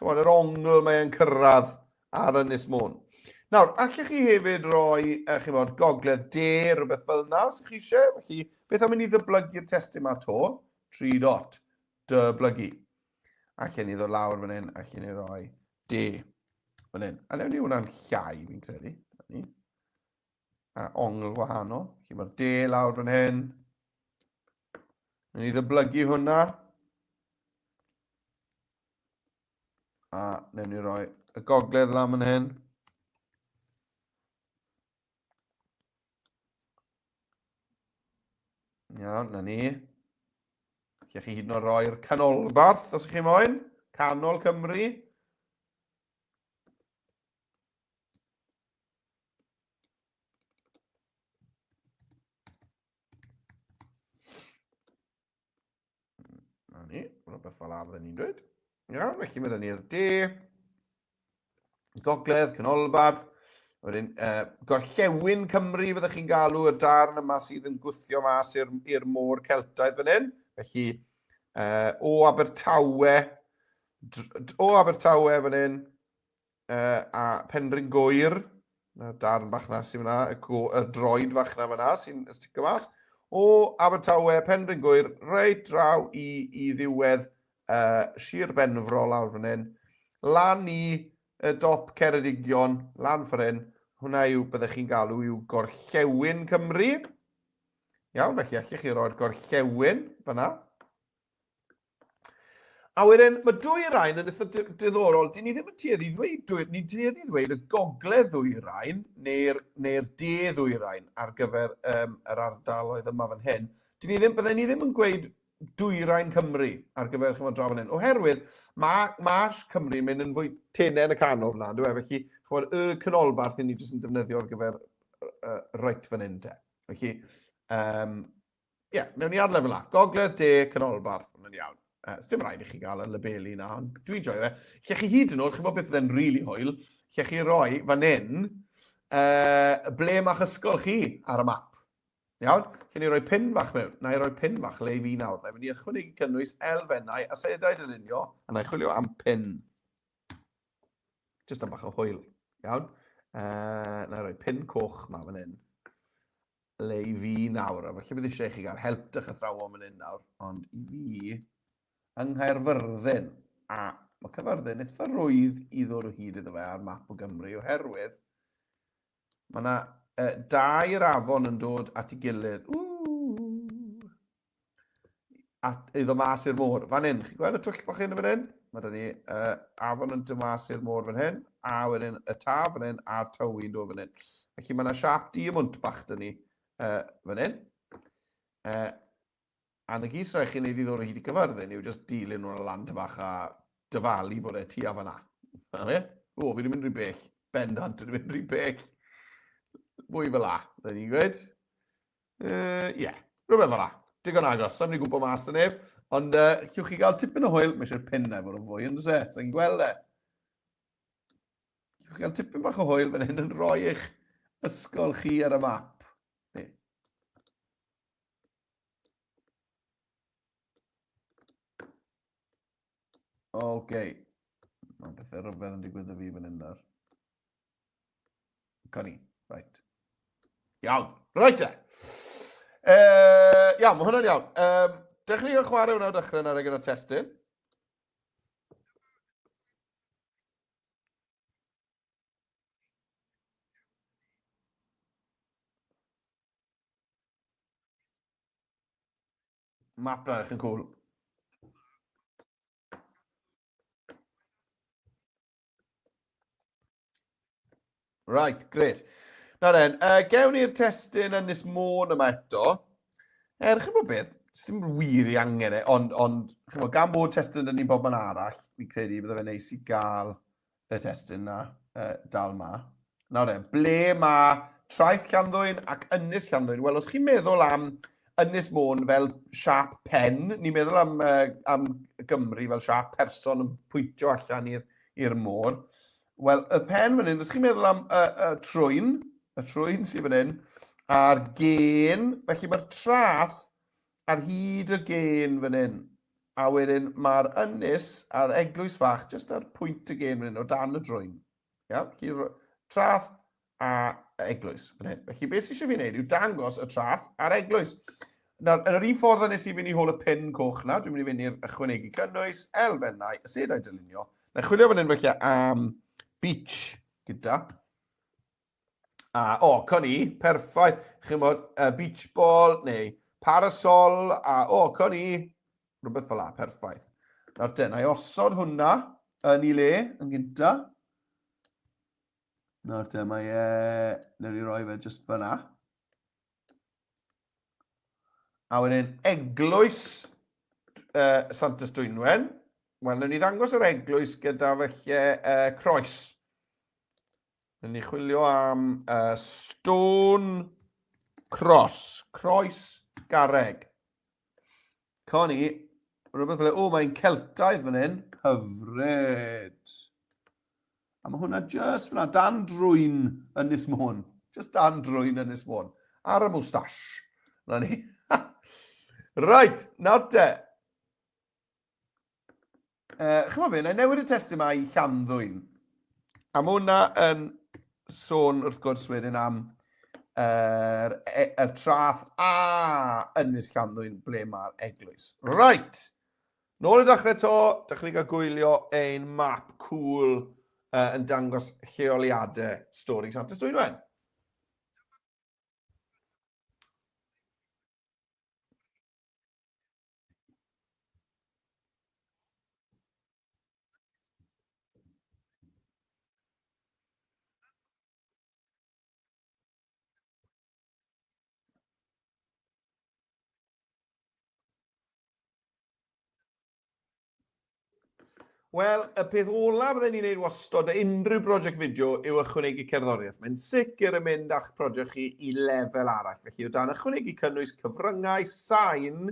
yr ongl mae'n cyrraedd ar Ynys Môn. Nawr, allech chi hefyd roi, gogledd de, rhywbeth fel yna, os chi eisiau. Felly, beth am i ni ddyblygu'r testyn yma to? 3 dot, dyblygu. Allen ni ddod lawr fan hyn, allen ni roi de fan hyn. A newn ni hwnna'n llai, fi'n credu. A ongl wahanol. Felly mae'r de lawr fan hyn. Newn ni ddyblygu hwnna. A newn ni roi y gogledd lan fan hyn. Iawn, na ni. Allech chi hyd yn oed roi'r canolbarth, os ych chi moyn. Canol Cymru. Na ni, rhywbeth fel arfer ni'n dweud. Iawn, felly mae dyn ni'r de. Gogledd, canolbarth. Wedyn, Gorllewin Cymru fyddwch chi'n galw y darn yma sydd yn gwthio mas i'r môr Celtaidd fan hyn. Felly, o Abertawe fan hyn, a Penrhyn Gwyr, y darn bach na sy'n fyna, y droed bach na fyna sy'n sticio mas. O Abertawe, Penrhyn Gwyr, reit draw i ddiwedd Sir Benfro lawr fan hyn. Lan i y dop Ceredigion, lan fan hyn. Hwna yw, byddwch chi'n galw, yw Gorllewin Cymru. Iawn, felly allech chi roi'r Gorllewin fyna. A wedyn, mae dwy rain yn eitha diddorol. Dyn ni ddim yn tueddu ddweud y gogledd ddwy rain, neu'r de ddwy rain ar gyfer yr ardaloedd yma fan hyn. Byddwn ni ddim yn gweud dwy rain Cymru ar gyfer draw fan hyn. Oherwydd, mae Cymru yn mynd yn fwy tenau yn y canol yna. Felly, y canolbarth ni jyst yn defnyddio ar gyfer reit fan hyn te. Felly, newn ni adle fel la. Gogledd de, canolbarth, yn iawn. Dim rhaid i chi gael y labelu yna, ond dwi'n joio fe. Lle chi hyd yn oed, chi'n bod beth byddai'n rili hwyl, lle chi roi fan hyn ble mae'ch ysgol chi ar y map. Iawn? Lle ni roi pin fach mewn. Na i roi pin fach le i fi nawr. Na i fynd i ychwanegu cynnwys elfennau a sedau dylunio, a na i chwilio am pin. Just am bach o hwyl. Iawn? Na i roi pin coch ma fan hyn. Le i fi nawr. Felly bydd eisiau chi gael help dych athrawon fan hyn nawr. Ond i fi yng Nghaerfyrddin, a mae Caerfyrddin eitha rwydd i ddod o hyd iddo fe ar map o Gymru, oherwydd mae yna dair afon yn dod at ei gilydd. Iddo mas i'r môr. Fan hyn, chi'n gweld y twll bach hyn fan hyn? Mae dyn ni afon yn dod mas i'r môr fan hyn, a wedyn y taf fan hyn, a'r tywyn dod fan hyn. Felly mae yna siap diamwnt bach dyn ni fan hyn. A na gys rhaid chi'n neud i ddod o hyd i Caerfyrddin yw jyst dilyn nhw'n y land bach a dyfalu bod e tu a fan'na. Fi wedi mynd rhy bell. Bendant wedi mynd rhy bell. Fwy fel la, dyn ni'n gweud. Rhywbeth fel la. Digon agos, sam ni gwybod mas da neb. Ond llwch chi gael tipyn o hwyl, mae eisiau'r pin efo yn fwy, ynddo se? Sa'n gweld e? Llwch chi gael tipyn bach o hwyl, fan hyn yn rhoi eich ysgol chi ar y map. Oce. Mae bethau rhyfedd yn digwydd y fi fan hyn nawr. Coni, right. Iawn, right e. Iawn, mae hwnna'n iawn. Dechrau o chwarae hwnna o dechrau yna gyda'r testyn. Map na eich yn cool. Right, gret. Nawr den, gewn ni'r testyn Ynys Môn yma eto. Chi'n bod beth, dim wir i angen e, ond gan bod testyn yn un bobman arall, fi'n credu bydde fe'n neis i gael y testyn na, dal ma. Nawr den, ble mae traeth Llanddwyn ac Ynys Llanddwyn? Wel, os chi'n meddwl am Ynys Môn fel siap pen. Ni'n meddwl am Gymru fel siap person yn pwyntio allan i'r môr. Wel, y pen fan hyn, os chi'n meddwl am y trwyn sydd fan hyn, a'r gen, felly mae'r trath ar hyd y gen fan hyn. A wedyn mae'r ynys a'r eglwys fach jyst ar pwynt y gen fan hyn o dan y drwyn. Ja? Felly trath a eglwys fan hyn. Felly beth sydd eisiau fi wneud yw dangos y trath a'r eglwys. Nawr, yn yr un ffordd nes i fynd i hol y pin coch na, dwi'n mynd i fynd i'r ychwanegu cynnwys, elfennau, y sedau dylunio. Na chwilio fan hyn felly am beach gyda. Coni, perffaith. Chi'n bod beach ball neu parasol coni, rhywbeth fel la, perffaith. Nawr te, na i osod hwnna yn ei le, yn gynta. Nawr te, neu i roi fe just fyna. A wedyn, eglwys Santes Dwynwen. Wel, newn ni ddangos yr eglwys gyda felly croes. Newn ni chwilio am stone cross. Croes garreg. Coni, rhywbeth fel, mae'n Celtaidd fan hyn. Hyfryd. A mae hwnna just fyna, dan drwyn Ynys Môn. Just dan drwyn Ynys Môn. Ar y mwstash. Na ni. Right, nawr te. Chymod fe, na i newid y testyn yma i Llanddwyn. A mae hwnna yn sôn wrth gwrs wedyn am y trath a Ynys Llanddwyn ble mae'r eglwys. Right, nôl y dechrau to, dechrau ni gael gwylio ein map cool yn dangos lleoliadau stori Santes Dwynwen. Wel, y peth olaf fydden ni'n neud wastod a unrhyw brosiect fideo yw ychwanegu cerddoriaeth. Mae'n sicr yn mynd a'ch prosiect chi i lefel arall. Felly, o dan ychwanegu cynnwys cyfryngau, sain,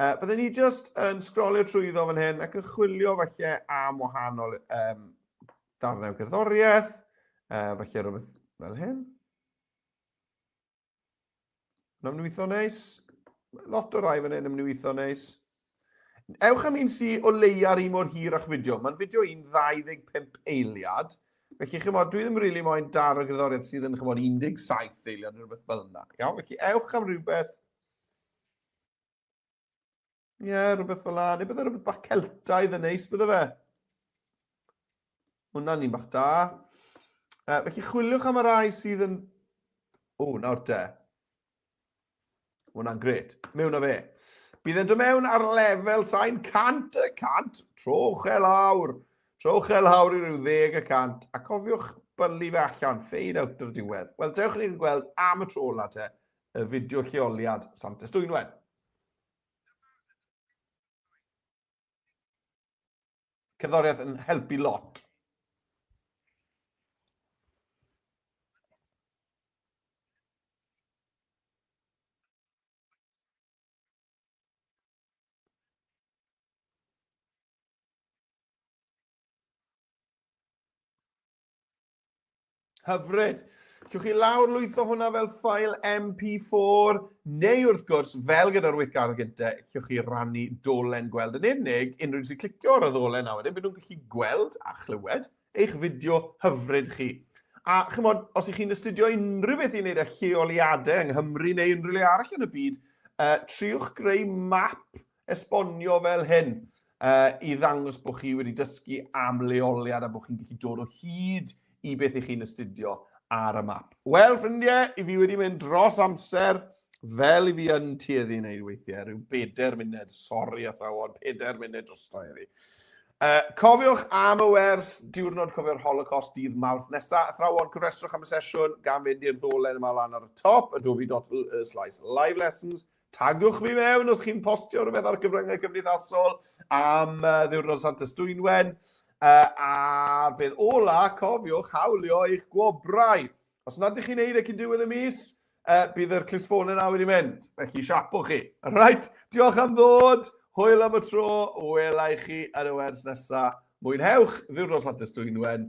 bydden ni just yn sgrolio trwyddo fan hyn ac yn chwilio felly am wahanol darnau cerddoriaeth, felly rhywbeth fel hyn. Yn ymwneithio neis. Lot o rai fan hyn yn ymwneithio neis. Ewch am un sy'n o leia'r un mor hir a'ch fideo. Mae'n fideo 25 eiliad. Felly, chymod, dwi ddim rili moyn dar o gerddoriaeth sydd yn 17 eiliad neu rhywbeth fel yna. Iawn, felly, ewch am rhywbeth. Rhywbeth fel yna. Neu bydde rhywbeth bach Celtaidd yn neis, bydde fe. Hwna'n un bach da. Felly, chwiliwch am y rai sydd yn... nawr te. Hwna'n gred. Mewn o fe. Bydd yn dod mewn ar lefel sain 100 trowch e lawr. Trowch e lawr i ryw 10 a cofiwch bylu fe allan, fade out o'r diwedd. Wel, dewch ni'n gweld am y tro la te, y fideo lleoliad Santes Dwynwen. Cerddoriaeth yn helpu lot. Hyfryd. Cywch chi lawr lwytho hwnna fel ffail MP4, neu wrth gwrs, fel gyda'r weithgaredd gyntaf, cywch chi rannu dolen gweld. Yn unig, unrhyw sy'n clicio ar y ddolen nawr, bydd nhw'n gallu gweld a chlywed eich fideo hyfryd chi. A chymod, os ych chi'n astudio unrhyw beth i wneud â lleoliadau yng Nghymru neu unrhyw le arall yn y byd, triwch greu map esbonio fel hyn i ddangos bod chi wedi dysgu am leoliad a bod chi'n gallu dod o hyd i beth i'ch chi'n astudio ar y map. Wel, ffrindiau, i fi wedi mynd dros amser fel i fi yn tueddu i wneud weithiau, rhyw 4 munud, sori athrawon, 4 munud drosto heddi. Cofiwch am y wers, diwrnod cofio'r Holocaust dydd Mawrth nesa. Athrawon, cyfrestrwch am y sesiwn gan fynd i'r ddolen yma lan ar y top, adobe.live lessons. Tagwch fi mewn os chi'n postio rhywbeth ar gyfryngau cymdeithasol am ddiwrnod Santes Dwynwen. A'r beth ola, cofiwch hawlio eich gwobrau. Os nad ych chi'n neud ac yn diwedd y mis, bydd yr clisfonau na wedi mynd. Felly siapwch chi. Right, diolch am ddod. Hwyl am y tro. Welai chi ar y wers nesaf. Mwynhewch ddiwrnod Santes Dwynwen.